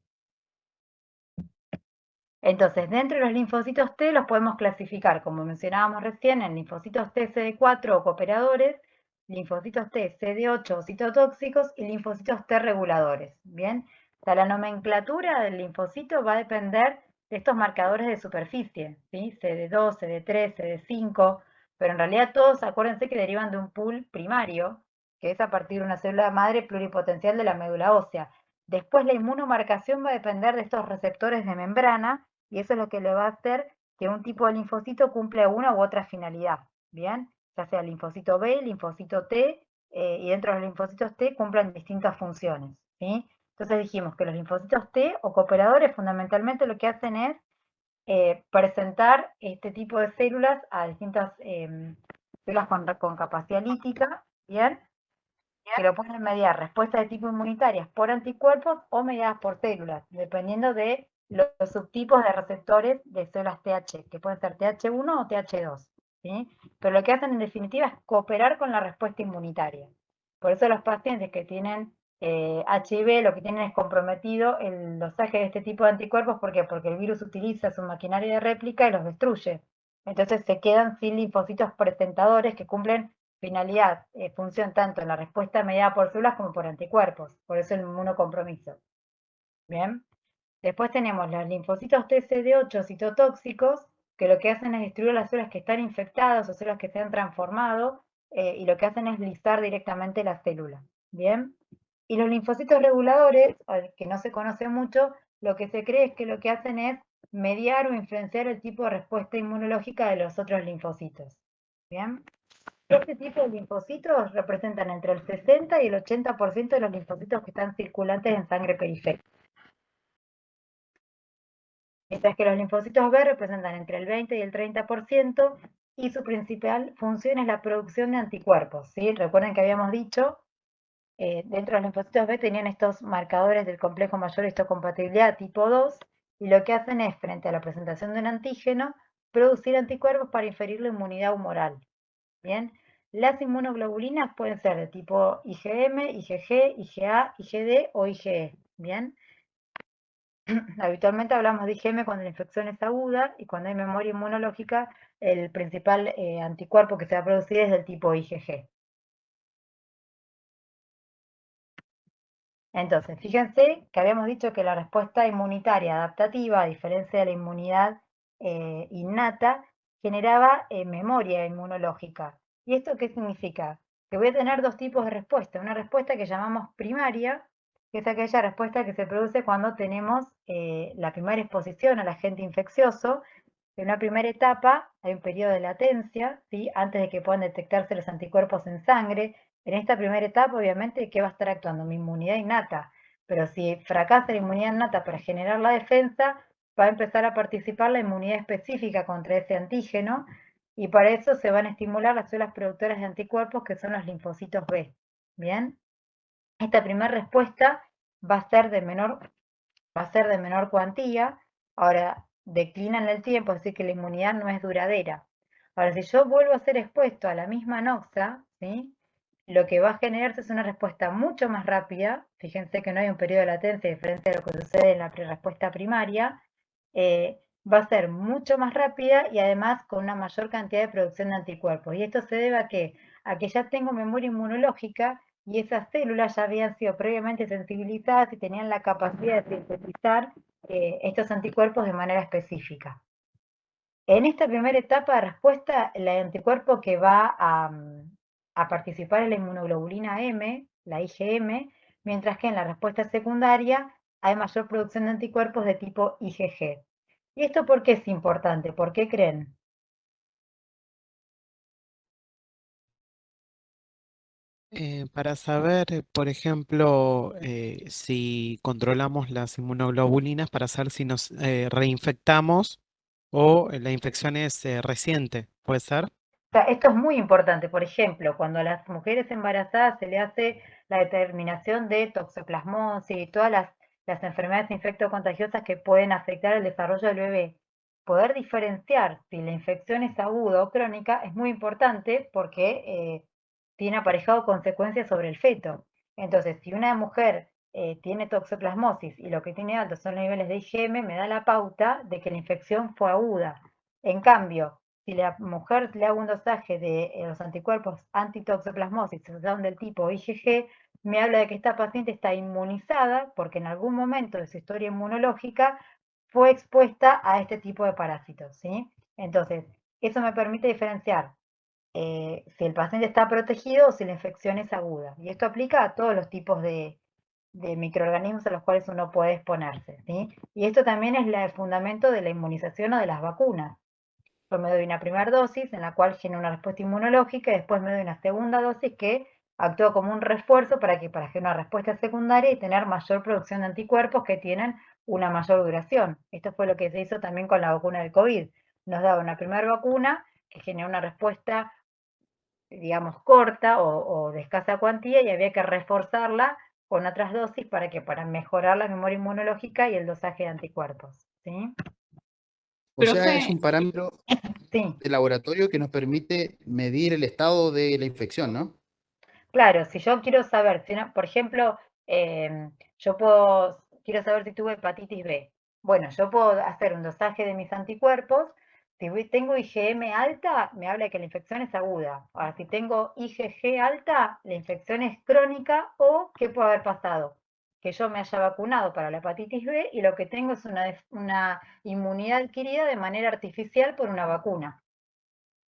Entonces, dentro de los linfocitos T los podemos clasificar, como mencionábamos recién, en linfocitos T CD4 o cooperadores, linfocitos T CD8 o citotóxicos y linfocitos T reguladores. Bien, o sea, la nomenclatura del linfocito va a depender de estos marcadores de superficie, ¿sí? CD2, CD3, CD5, pero en realidad todos acuérdense que derivan de un pool primario, que es a partir de una célula madre pluripotencial de la médula ósea. Después la inmunomarcación va a depender de estos receptores de membrana, y eso es lo que le va a hacer que un tipo de linfocito cumpla una u otra finalidad, ¿bien? Ya sea linfocito B, linfocito T, y dentro de los linfocitos T cumplan distintas funciones, ¿sí? Entonces dijimos que los linfocitos T o cooperadores fundamentalmente lo que hacen es presentar este tipo de células a distintas células con capacidad lítica, ¿bien? Que lo pueden mediar respuestas de tipo inmunitarias por anticuerpos o mediadas por células, dependiendo de los subtipos de receptores de células TH, que pueden ser TH1 o TH2, ¿sí? Pero lo que hacen en definitiva es cooperar con la respuesta inmunitaria. Por eso los pacientes que tienen HIV lo que tienen es comprometido el dosaje de este tipo de anticuerpos. ¿Por qué? Porque el virus utiliza su maquinaria de réplica y los destruye. Entonces se quedan sin linfocitos presentadores que cumplen finalidad, función tanto en la respuesta mediada por células como por anticuerpos. Por eso el inmunocompromiso. Bien. Después tenemos los linfocitos TCD8 citotóxicos, que lo que hacen es destruir las células que están infectadas o células que se han transformado, y lo que hacen es lisar directamente la célula. Bien. Y los linfocitos reguladores, que no se conoce mucho, lo que se cree es que lo que hacen es mediar o influenciar el tipo de respuesta inmunológica de los otros linfocitos. Bien. Este tipo de linfocitos representan entre el 60 y el 80% de los linfocitos que están circulantes en sangre periférica. Mientras que los linfocitos B representan entre el 20 y el 30%, y su principal función es la producción de anticuerpos, ¿sí? Recuerden que habíamos dicho, dentro de los linfocitos B tenían estos marcadores del complejo mayor histocompatibilidad tipo 2, y lo que hacen es, frente a la presentación de un antígeno, producir anticuerpos para inferir la inmunidad humoral. Bien, las inmunoglobulinas pueden ser de tipo IgM, IgG, IgA, IgD o IgE. Bien, habitualmente hablamos de IgM cuando la infección es aguda, y cuando hay memoria inmunológica, el principal anticuerpo que se va a producir es del tipo IgG. Entonces, fíjense que habíamos dicho que la respuesta inmunitaria adaptativa, a diferencia de la inmunidad innata, generaba memoria inmunológica. ¿Y esto qué significa? Que voy a tener dos tipos de respuesta. Una respuesta que llamamos primaria, que es aquella respuesta que se produce cuando tenemos la primera exposición al agente infeccioso. En una primera etapa hay un periodo de latencia, ¿sí? Antes de que puedan detectarse los anticuerpos en sangre. En esta primera etapa, obviamente, ¿qué va a estar actuando? Mi inmunidad innata. Pero si fracasa la inmunidad innata para generar la defensa, va a empezar a participar la inmunidad específica contra ese antígeno, y para eso se van a estimular las células productoras de anticuerpos, que son los linfocitos B. Bien, esta primera respuesta va a ser de menor cuantía. Ahora, declina en el tiempo, es decir, que la inmunidad no es duradera. Ahora, si yo vuelvo a ser expuesto a la misma noxa, ¿sí? Lo que va a generarse es una respuesta mucho más rápida. Fíjense que no hay un periodo de latencia, a diferencia de lo que sucede en la respuesta primaria. Va a ser mucho más rápida y además con una mayor cantidad de producción de anticuerpos. ¿Y esto se debe a qué? A que ya tengo memoria inmunológica, y esas células ya habían sido previamente sensibilizadas y tenían la capacidad de sintetizar estos anticuerpos de manera específica. En esta primera etapa de respuesta, el anticuerpo que va a participar es la inmunoglobulina M, la IgM, mientras que en la respuesta secundaria hay mayor producción de anticuerpos de tipo IgG. ¿Y esto por qué es importante? ¿Por qué creen? Para saber, por ejemplo, si controlamos las inmunoglobulinas, para saber si nos reinfectamos o la infección es reciente, ¿puede ser? O sea, esto es muy importante. Por ejemplo, cuando a las mujeres embarazadas se le hace la determinación de toxoplasmosis y todas las enfermedades infectocontagiosas que pueden afectar el desarrollo del bebé, poder diferenciar si la infección es aguda o crónica es muy importante, porque tiene aparejado consecuencias sobre el feto. Entonces, si una mujer tiene toxoplasmosis y lo que tiene alto son los niveles de IgM, me da la pauta de que la infección fue aguda. En cambio, si la mujer le hago un dosaje de los anticuerpos antitoxoplasmosis, que son del tipo IgG, me habla de que esta paciente está inmunizada porque en algún momento de su historia inmunológica fue expuesta a este tipo de parásitos, ¿sí? Entonces, eso me permite diferenciar si el paciente está protegido o si la infección es aguda. Y esto aplica a todos los tipos de microorganismos a los cuales uno puede exponerse, ¿sí? Y esto también es el fundamento de la inmunización o de las vacunas. Yo me doy una primera dosis en la cual genero una respuesta inmunológica y después me doy una segunda dosis que actúa como un refuerzo para generar una respuesta secundaria y tener mayor producción de anticuerpos que tienen una mayor duración. Esto fue lo que se hizo también con la vacuna del COVID. Nos daba una primera vacuna que generó una respuesta, digamos, corta o de escasa cuantía y había que reforzarla con otras dosis para mejorar la memoria inmunológica y el dosaje de anticuerpos, ¿sí? O sea, es Profe, un parámetro Sí, de laboratorio que nos permite medir el estado de la infección, ¿no? claro, si yo quiero saber, por ejemplo, quiero saber si tuve hepatitis B. Bueno, yo puedo hacer un dosaje de mis anticuerpos. Si tengo IgM alta, me habla de que la infección es aguda. Ahora, si tengo IgG alta, la infección es crónica o ¿qué puede haber pasado? Que yo me haya vacunado para la hepatitis B y lo que tengo es una inmunidad adquirida de manera artificial por una vacuna.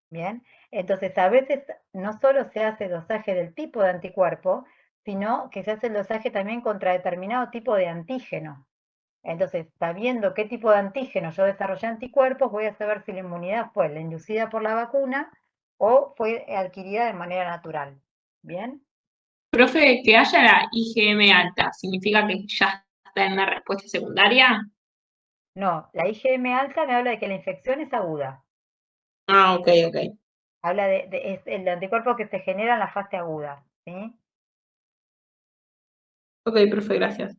Bien, entonces a veces no solo se hace dosaje del tipo de anticuerpo, sino que se hace el dosaje también contra determinado tipo de antígeno. Entonces, sabiendo qué tipo de antígeno yo desarrollé anticuerpos, voy a saber si la inmunidad fue la inducida por la vacuna o fue adquirida de manera natural. ¿Bien? profe, que haya la IgM alta, ¿significa que ya está en una respuesta secundaria? No, la IgM alta me habla de que la infección es aguda. Ah, ok, ok. Habla es el anticuerpo que se genera en la fase aguda. ¿Sí? Ok, profe, gracias.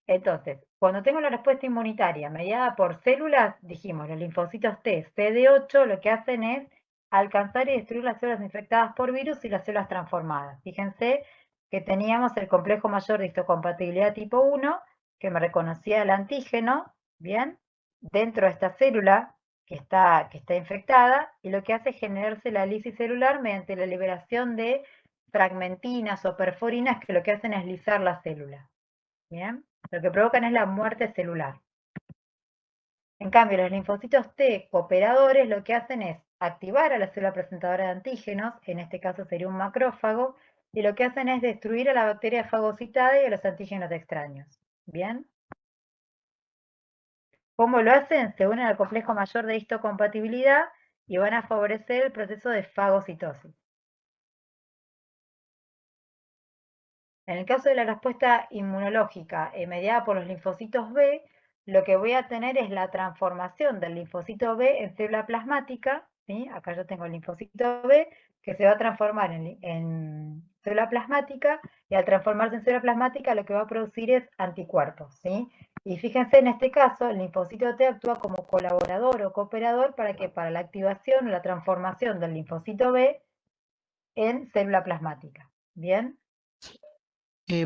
Entonces, cuando tengo la respuesta inmunitaria mediada por células, dijimos, los linfocitos T, CD8, lo que hacen es alcanzar y destruir las células infectadas por virus y las células transformadas. Fíjense que teníamos el complejo mayor de histocompatibilidad tipo 1, que me reconocía el antígeno, ¿bien? Dentro de esta célula que está infectada, y lo que hace es generarse la lisis celular mediante la liberación de fragmentinas o perforinas que lo que hacen es lisar la célula. ¿Bien? Lo que provocan es la muerte celular. En cambio, los linfocitos T cooperadores lo que hacen es activar a la célula presentadora de antígenos, en este caso sería un macrófago, y lo que hacen es destruir a la bacteria fagocitada y a los antígenos extraños. ¿Bien? ¿Cómo lo hacen? Se unen al complejo mayor de histocompatibilidad y van a favorecer el proceso de fagocitosis. En el caso de la respuesta inmunológica mediada por los linfocitos B, lo que voy a tener es la transformación del linfocito B en célula plasmática, ¿sí? Acá yo tengo el linfocito B que se va a transformar en célula plasmática, y al transformarse en célula plasmática lo que va a producir es anticuerpos, ¿sí? Y fíjense, en este caso, el linfocito T actúa como colaborador o cooperador para la activación o la transformación del linfocito B en célula plasmática. ¿Bien?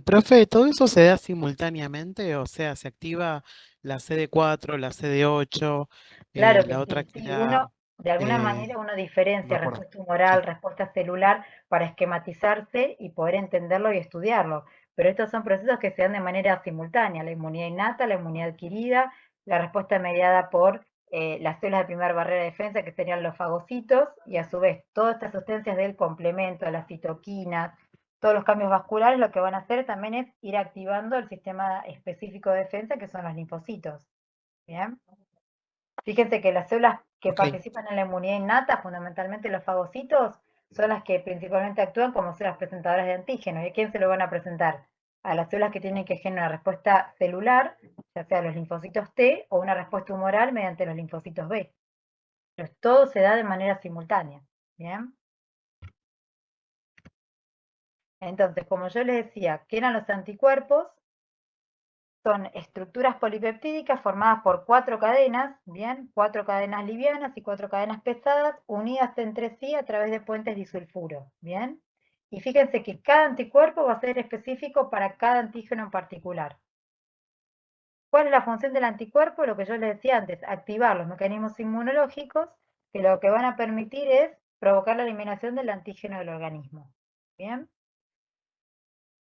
Profe, ¿todo eso se da simultáneamente? O sea, se activa la CD4, la CD8, Claro que la otra sí, que sí, era... de alguna eh, manera uno no me diferencia acuerdo. respuesta humoral, respuesta celular para esquematizarse y poder entenderlo y estudiarlo. Pero estos son procesos que se dan de manera simultánea, la inmunidad innata, la inmunidad adquirida, la respuesta mediada por las células de primera barrera de defensa, que serían los fagocitos, y a su vez todas estas sustancias del complemento, las citoquinas, todos los cambios vasculares, lo que van a hacer también es ir activando el sistema específico de defensa, que son los linfocitos. ¿Bien? Fíjense que las células que Ok. participan en la inmunidad innata, fundamentalmente los fagocitos, son las que principalmente actúan como células presentadoras de antígenos. ¿Y a quién se lo van a presentar? A las células que tienen que generar una respuesta celular, ya sea los linfocitos T, o una respuesta humoral mediante los linfocitos B. Pero todo se da de manera simultánea. ¿Bien? Entonces, como yo les decía, ¿qué eran los anticuerpos? Son estructuras polipeptídicas formadas por 4 cadenas, ¿bien? 4 cadenas livianas y 4 cadenas pesadas, unidas entre sí a través de puentes disulfuro, ¿bien? Y fíjense que cada anticuerpo va a ser específico para cada antígeno en particular. ¿Cuál es la función del anticuerpo? Lo que yo les decía antes, activar los mecanismos inmunológicos, que lo que van a permitir es provocar la eliminación del antígeno del organismo, ¿bien?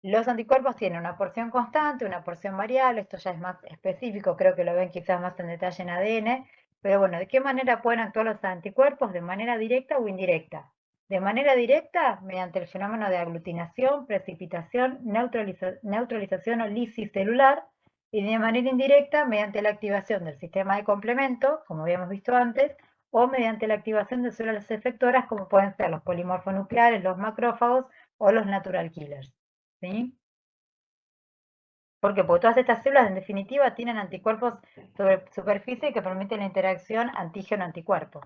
Los anticuerpos tienen una porción constante, una porción variable, esto ya es más específico, creo que lo ven quizás más en detalle en ADN, Pero bueno, ¿de qué manera pueden actuar los anticuerpos? De manera directa o indirecta. De manera directa, mediante el fenómeno de aglutinación, precipitación, neutralización o lisis celular, y de manera indirecta, mediante la activación del sistema de complemento, como habíamos visto antes, o mediante la activación de células efectoras, como pueden ser los polimorfonucleares, los macrófagos o los natural killers. ¿Sí? ¿Por qué? Porque todas estas células, en definitiva, tienen anticuerpos sobre superficie que permiten la interacción antígeno-anticuerpo.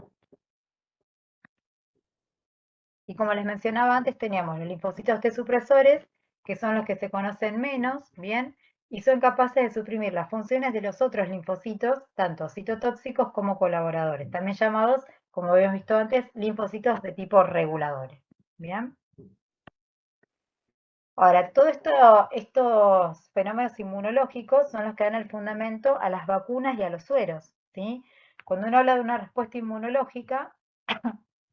Y como les mencionaba antes, teníamos los linfocitos T supresores, que son los que se conocen menos, ¿bien? Y son capaces de suprimir las funciones de los otros linfocitos, tanto citotóxicos como colaboradores, también llamados, como habíamos visto antes, linfocitos de tipo reguladores, ¿bien? Ahora, todos estos fenómenos inmunológicos son los que dan el fundamento a las vacunas y a los sueros, ¿sí? Cuando uno habla de una respuesta inmunológica,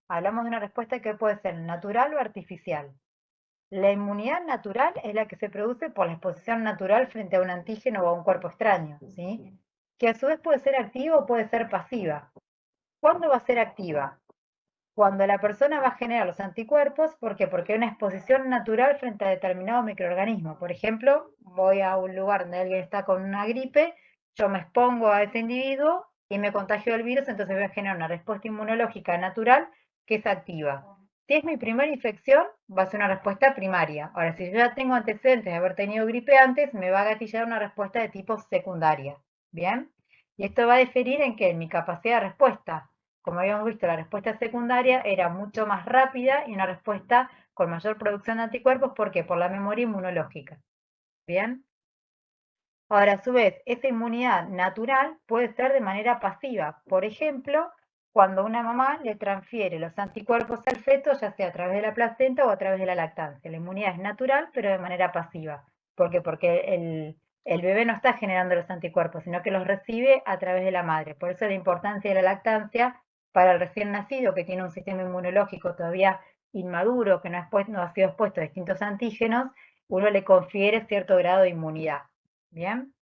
hablamos de una respuesta que puede ser natural o artificial. La inmunidad natural es la que se produce por la exposición natural frente a un antígeno o a un cuerpo extraño, ¿sí? Que a su vez puede ser activa o puede ser pasiva. ¿Cuándo va a ser activa? Cuando la persona va a generar los anticuerpos, ¿por qué? Porque hay una exposición natural frente a determinado microorganismo. Por ejemplo, voy a un lugar donde alguien está con una gripe, yo me expongo a ese individuo y me contagio del virus, entonces voy a generar una respuesta inmunológica natural que es activa. Si es mi primera infección, va a ser una respuesta primaria. Ahora, si yo ya tengo antecedentes de haber tenido gripe antes, me va a gatillar una respuesta de tipo secundaria. ¿Bien? Y esto va a diferir en que en mi capacidad de respuesta. Como habíamos visto, la respuesta secundaria era mucho más rápida y una respuesta con mayor producción de anticuerpos. ¿Por qué? Por la memoria inmunológica. ¿Bien? Ahora, a su vez, esa inmunidad natural puede ser de manera pasiva. Por ejemplo, cuando una mamá le transfiere los anticuerpos al feto, ya sea a través de la placenta o a través de la lactancia. La inmunidad es natural, pero de manera pasiva. ¿Por qué? Porque el bebé no está generando los anticuerpos, sino que los recibe a través de la madre. Por eso la importancia de la lactancia para el recién nacido, que tiene un sistema inmunológico todavía inmaduro, que no ha sido expuesto a distintos antígenos, uno le confiere cierto grado de inmunidad. ¿Bien?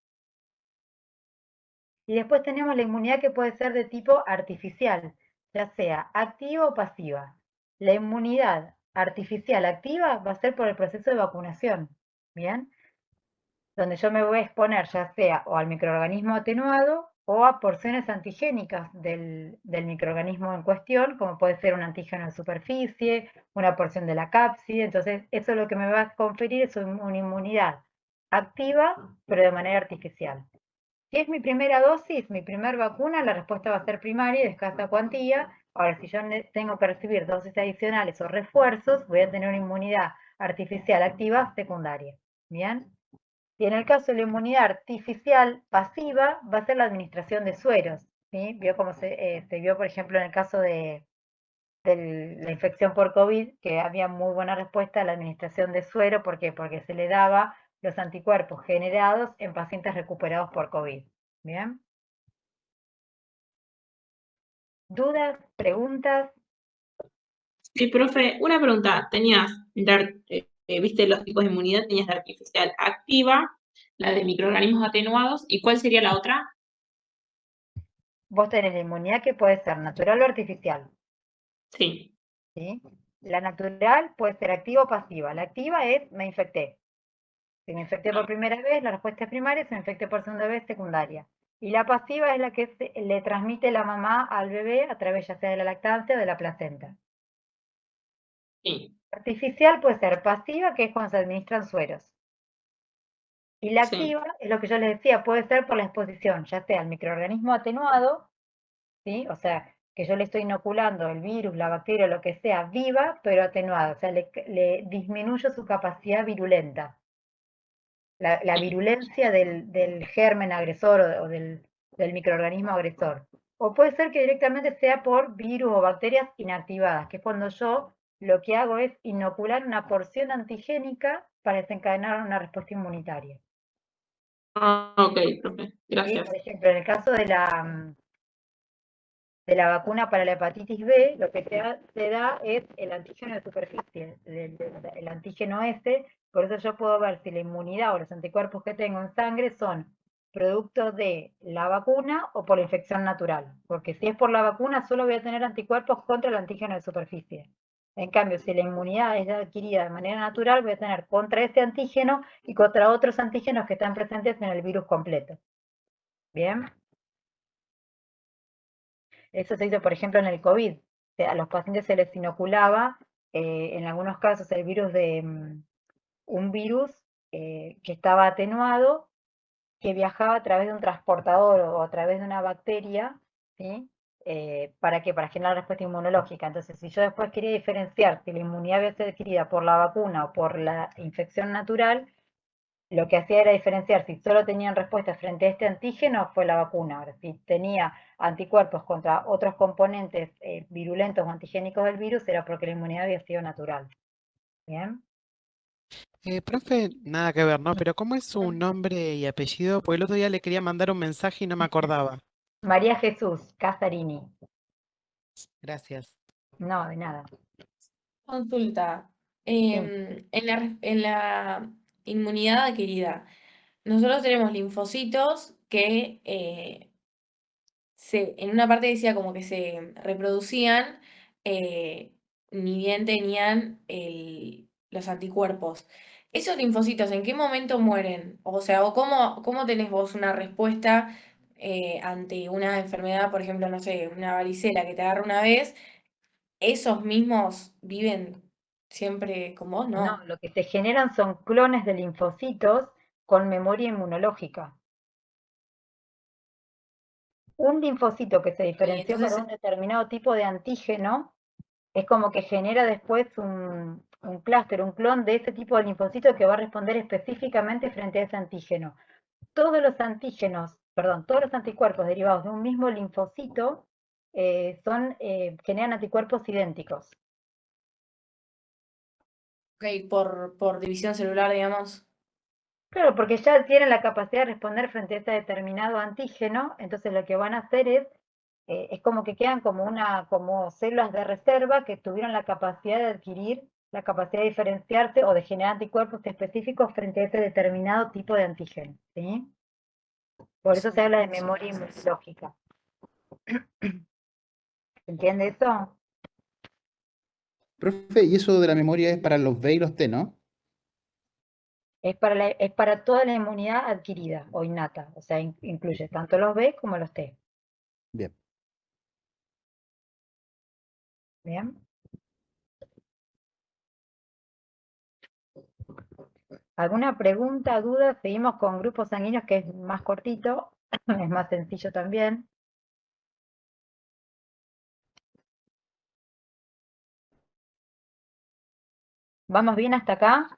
Y después tenemos la inmunidad que puede ser de tipo artificial, ya sea activa o pasiva. La inmunidad artificial activa va a ser por el proceso de vacunación, ¿bien? Donde yo me voy a exponer ya sea o al microorganismo atenuado o a porciones antigénicas del microorganismo en cuestión, como puede ser un antígeno de superficie, una porción de la cápside. Entonces, eso lo que me va a conferir es una inmunidad activa, pero de manera artificial. Si es mi primera dosis, mi primera vacuna, la respuesta va a ser primaria y de escasa cuantía. Ahora, si yo tengo que recibir dosis adicionales o refuerzos, voy a tener una inmunidad artificial activa secundaria. ¿Bien? Y en el caso de la inmunidad artificial pasiva, va a ser la administración de sueros. ¿Sí? Vio cómo se vio, por ejemplo, en el caso de la infección por COVID, que había muy buena respuesta a la administración de suero. ¿Por qué? Porque se le daba los anticuerpos generados en pacientes recuperados por COVID. ¿Bien? ¿Dudas? ¿Preguntas? Sí, profe, una pregunta. Viste los tipos de inmunidad, tenías la artificial activa, la de microorganismos atenuados, ¿y cuál sería la otra? Vos tenés la inmunidad que puede ser natural o artificial. Sí. ¿Sí? La natural puede ser activa o pasiva. La activa es, me infecté. Si me infecté por primera vez, la respuesta es primaria. Si me infecté por segunda vez, secundaria. Y la pasiva es la que le transmite la mamá al bebé a través ya sea de la lactancia o de la placenta. Sí. Artificial puede ser pasiva, que es cuando se administran sueros. Y la Sí. activa es lo que yo les decía, puede ser por la exposición, ya sea al microorganismo atenuado, ¿sí? O sea, que yo le estoy inoculando el virus, la bacteria, lo que sea, viva, pero atenuada. O sea, le disminuyo su capacidad virulenta. La virulencia del germen agresor o del microorganismo agresor. O puede ser que directamente sea por virus o bacterias inactivadas, que es cuando yo lo que hago es inocular una porción antigénica para desencadenar una respuesta inmunitaria. Ah, ok, profe. ¿Sí? Gracias. Por ejemplo, en el caso de la vacuna para la hepatitis B, lo que te da es el antígeno de superficie, el antígeno S. Por eso yo puedo ver si la inmunidad o los anticuerpos que tengo en sangre son producto de la vacuna o por la infección natural. Porque si es por la vacuna, solo voy a tener anticuerpos contra el antígeno de superficie. En cambio, si la inmunidad es adquirida de manera natural, voy a tener contra ese antígeno y contra otros antígenos que están presentes en el virus completo. ¿Bien? Eso se hizo, por ejemplo, en el COVID. A los pacientes se les inoculaba, en algunos casos, el virus de un virus que estaba atenuado, que viajaba a través de un transportador o a través de una bacteria, ¿sí? ¿Para qué? Para generar respuesta inmunológica. Entonces, si yo después quería diferenciar si la inmunidad había sido adquirida por la vacuna o por la infección natural, lo que hacía era diferenciar si solo tenían respuesta frente a este antígeno, fue la vacuna. Ahora, si tenía anticuerpos contra otros componentes virulentos o antigénicos del virus, era porque la inmunidad había sido natural. ¿Bien? Profe, nada que ver, ¿no? Pero ¿cómo es su nombre y apellido? Porque el otro día le quería mandar un mensaje y no me acordaba. María Jesús Casarini. Gracias. No, de nada. Consulta. En la inmunidad adquirida, nosotros tenemos linfocitos que en una parte decía como que se reproducían, ni bien tenían los anticuerpos. ¿Esos linfocitos en qué momento mueren? O sea, ¿o cómo tenés vos una respuesta ante una enfermedad, por ejemplo, no sé, una varicela que te agarra una vez? ¿Esos mismos viven siempre con vos? No, No. lo que se generan son clones de linfocitos con memoria inmunológica. Un linfocito que se diferenció para un determinado tipo de antígeno es como que genera después un clúster, un clon de ese tipo de linfocito que va a responder específicamente frente a ese antígeno. Todos los antígenos, perdón, todos los anticuerpos derivados de un mismo linfocito generan anticuerpos idénticos. Ok, por división celular, digamos. Claro, porque ya tienen la capacidad de responder frente a ese determinado antígeno, entonces lo que van a hacer es como que quedan como células de reserva que tuvieron la capacidad de adquirir, la capacidad de diferenciarse o de generar anticuerpos específicos frente a ese determinado tipo de antígeno, ¿sí? Por eso se habla de memoria inmunológica. ¿Entiende eso? Profe, y eso de la memoria es para los B y los T, ¿no? Es para toda la inmunidad adquirida o innata, o sea, incluye tanto los B como los T. Bien. ¿Bien? ¿Alguna pregunta, duda? Seguimos con grupos sanguíneos, que es más cortito, es más sencillo también. ¿Vamos bien hasta acá?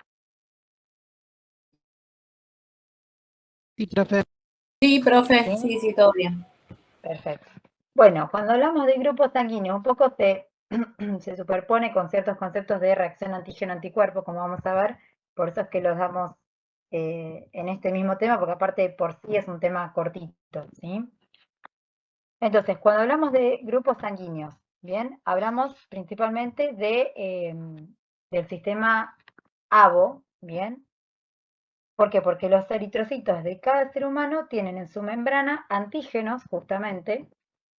Sí, profe. Sí, profe, ¿Sí? sí, todo bien. Perfecto. Bueno, cuando hablamos de grupos sanguíneos, un poco se superpone con ciertos conceptos de reacción antígeno-anticuerpo, como vamos a ver, por eso es que los damos en este mismo tema, porque aparte por sí es un tema cortito, ¿sí? Entonces, cuando hablamos de grupos sanguíneos, bien, hablamos principalmente del sistema ABO, bien. ¿Por qué? Porque los eritrocitos de cada ser humano tienen en su membrana antígenos, justamente,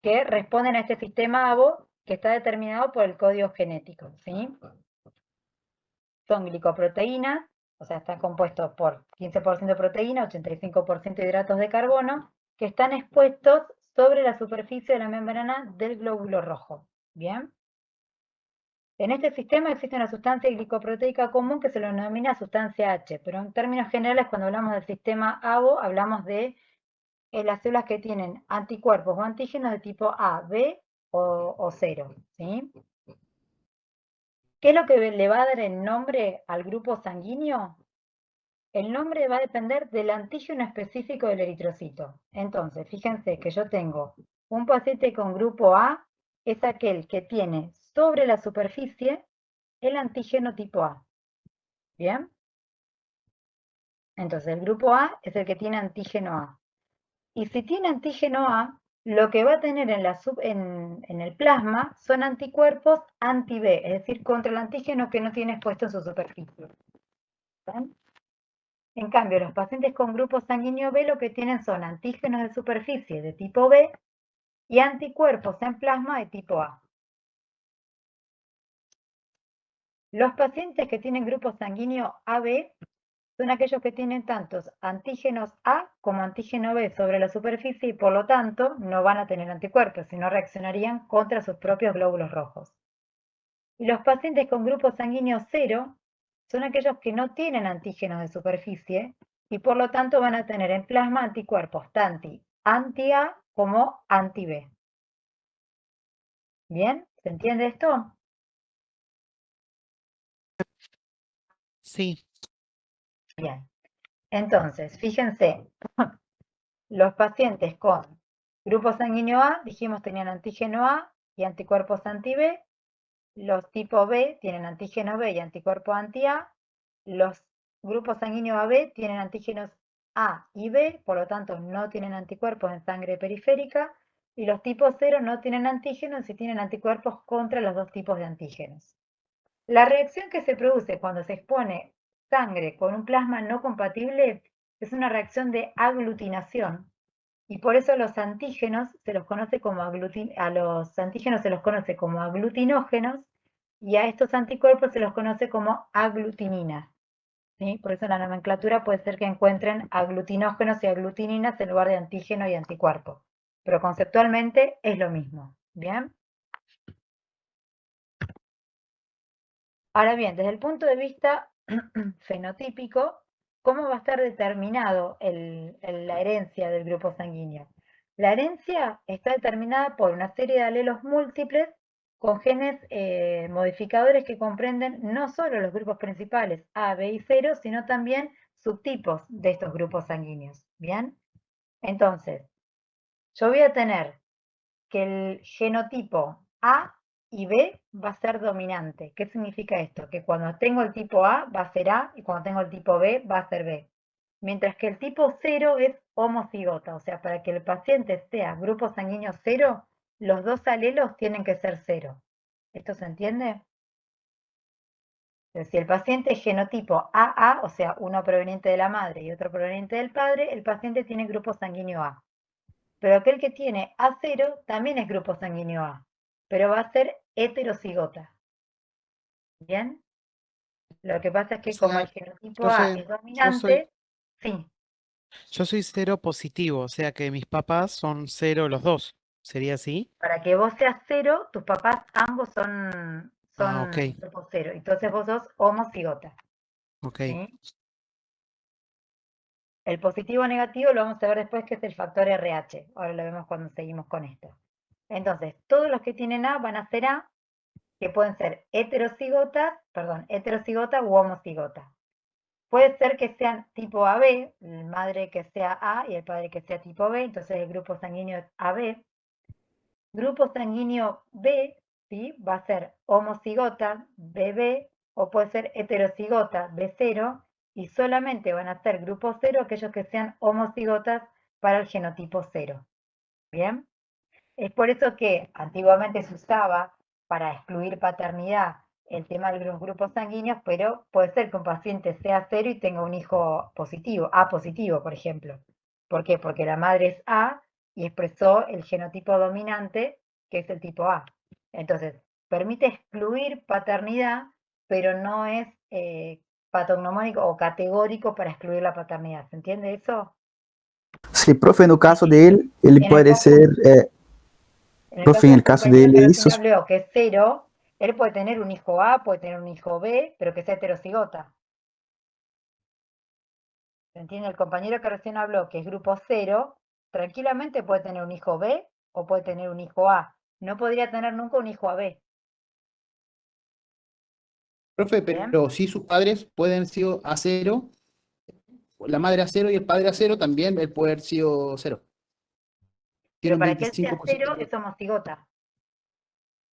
que responden a este sistema ABO que está determinado por el código genético, ¿sí? Son glicoproteínas, o sea, están compuestos por 15% proteína, 85% hidratos de carbono, que están expuestos sobre la superficie de la membrana del glóbulo rojo, ¿bien? En este sistema existe una sustancia glicoproteica común que se lo denomina sustancia H, pero en términos generales, cuando hablamos del sistema ABO, hablamos de las células que tienen anticuerpos o antígenos de tipo A, B o 0, ¿sí? ¿Qué es lo que le va a dar el nombre al grupo sanguíneo? El nombre va a depender del antígeno específico del eritrocito. Entonces, fíjense que yo tengo un paciente con grupo A, es aquel que tiene sobre la superficie el antígeno tipo A. ¿Bien? Entonces, el grupo A es el que tiene antígeno A. Y si tiene antígeno A, lo que va a tener en el plasma son anticuerpos anti-B, es decir, contra el antígeno que no tiene expuesto en su superficie. ¿Ven? En cambio, los pacientes con grupo sanguíneo B lo que tienen son antígenos de superficie de tipo B y anticuerpos en plasma de tipo A. Los pacientes que tienen grupo sanguíneo AB son aquellos que tienen tantos antígenos A como antígeno B sobre la superficie y por lo tanto no van a tener anticuerpos, sino reaccionarían contra sus propios glóbulos rojos. Y los pacientes con grupo sanguíneo 0 son aquellos que no tienen antígenos de superficie y por lo tanto van a tener en plasma anticuerpos tanto anti-A como anti-B. ¿Bien? ¿Se entiende esto? Sí. Bien. Entonces, fíjense, los pacientes con grupo sanguíneo A, dijimos tenían antígeno A y anticuerpos anti-B. Los tipo B tienen antígeno B y anticuerpo anti-A. Los grupos sanguíneos AB tienen antígenos A y B, por lo tanto no tienen anticuerpos en sangre periférica. Y los tipos 0 no tienen antígenos y tienen anticuerpos contra los dos tipos de antígenos. La reacción que se produce cuando se expone sangre con un plasma no compatible es una reacción de aglutinación. Y por eso los antígenos se los conoce como aglutinógenos y a estos anticuerpos se los conoce como aglutininas. ¿Sí? Por eso la nomenclatura puede ser que encuentren aglutinógenos y aglutininas en lugar de antígeno y anticuerpo. Pero conceptualmente es lo mismo. ¿Bien? Ahora bien, desde el punto de vista fenotípico, ¿cómo va a estar determinado la herencia del grupo sanguíneo? La herencia está determinada por una serie de alelos múltiples con genes modificadores que comprenden no solo los grupos principales A, B y 0, sino también subtipos de estos grupos sanguíneos. ¿Bien? Entonces, yo voy a tener que el genotipo A y B va a ser dominante. ¿Qué significa esto? Que cuando tengo el tipo A va a ser A y cuando tengo el tipo B va a ser B. Mientras que el tipo 0 es homocigota, o sea, para que el paciente sea grupo sanguíneo 0, los dos alelos tienen que ser 0. ¿Esto se entiende? Entonces, si el paciente es genotipo AA, o sea, uno proveniente de la madre y otro proveniente del padre, el paciente tiene grupo sanguíneo A. Pero aquel que tiene A0 también es grupo sanguíneo A, pero va a ser heterocigota. ¿Bien? Lo que pasa es O que como el sea, genotipo A es dominante, sí, yo soy cero positivo, o sea que mis papás son cero los dos. ¿Sería así? para que vos seas 0, tus papás ambos son Ah, ok, grupo 0. Entonces vos sos homocigota. ok. ¿Sí? El positivo o negativo lo vamos a ver después, que es el factor RH. Ahora lo vemos cuando seguimos con esto. Entonces, todos los que tienen A van a ser A, que pueden ser heterocigota u homocigota. Puede ser que sean tipo AB, la madre que sea A y el padre que sea tipo B, entonces el grupo sanguíneo es AB. Grupo sanguíneo B, ¿sí? Va a ser homocigota, BB, o puede ser heterocigota, B0, y solamente van a ser grupo 0 aquellos que sean homocigotas para el genotipo 0. ¿Bien? Es por eso que antiguamente se usaba para excluir paternidad el tema de los grupos sanguíneos, pero puede ser que un paciente sea 0 y tenga un hijo positivo, A positivo, por ejemplo. ¿Por qué? Porque la madre es A y expresó el genotipo dominante, que es el tipo A. Entonces, permite excluir paternidad, pero no es patognomónico o categórico para excluir la paternidad. ¿Se entiende eso? Sí, profe, no caso dele, ele En el pode caso, ser, en el profe, caso en del el caso compañero que dele, recién isso, habló, que es 0, él puede tener un hijo A, puede tener un hijo B, pero que sea heterocigota. ¿Se entiende? El compañero que recién habló, que es grupo 0, tranquilamente puede tener un hijo B o puede tener un hijo A. No podría tener nunca un hijo AB. Profe, ¿Bien? pero si sus padres pueden haber sido A0, la madre A0 y el padre A0, también él puede haber sido 0. Tiene Pero un para que él sea 25% 0 es homocigota.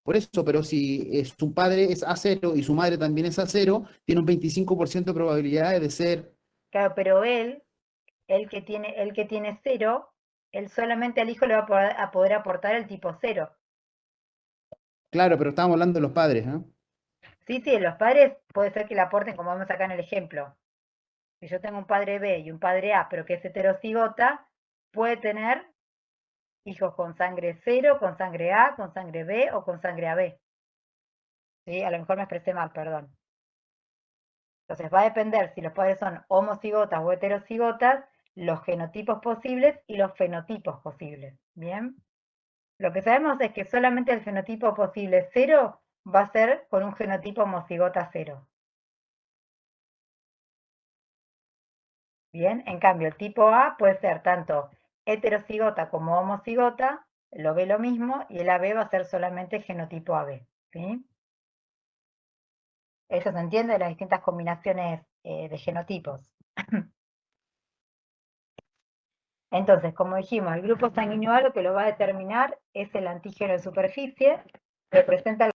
por eso, pero si su padre es A0 y su madre también es A0, tiene un 25% de probabilidades de ser. Claro, pero el que tiene 0, él solamente al hijo le va a poder aportar el tipo 0. Claro, pero estamos hablando de los padres, ¿no? Sí, los padres puede ser que le aporten, como vemos acá en el ejemplo. si yo tengo un padre B y un padre A, pero que es heterocigota, puede tener hijos con sangre 0, con sangre A, con sangre B o con sangre AB. ¿Sí? A lo mejor me expresé mal, perdón. Entonces va a depender si los padres son homocigotas o heterocigotas, los genotipos posibles y los fenotipos posibles. ¿Bien? Lo que sabemos es que solamente el fenotipo posible 0 va a ser con un genotipo homocigota 0. Bien, en cambio el tipo A puede ser tanto heterocigota como homocigota, lo B lo mismo, y el AB va a ser solamente genotipo AB. ¿Sí? Eso se entiende de las distintas combinaciones de genotipos. Entonces, como dijimos, el grupo sanguíneo A lo que lo va a determinar es el antígeno de superficie, representa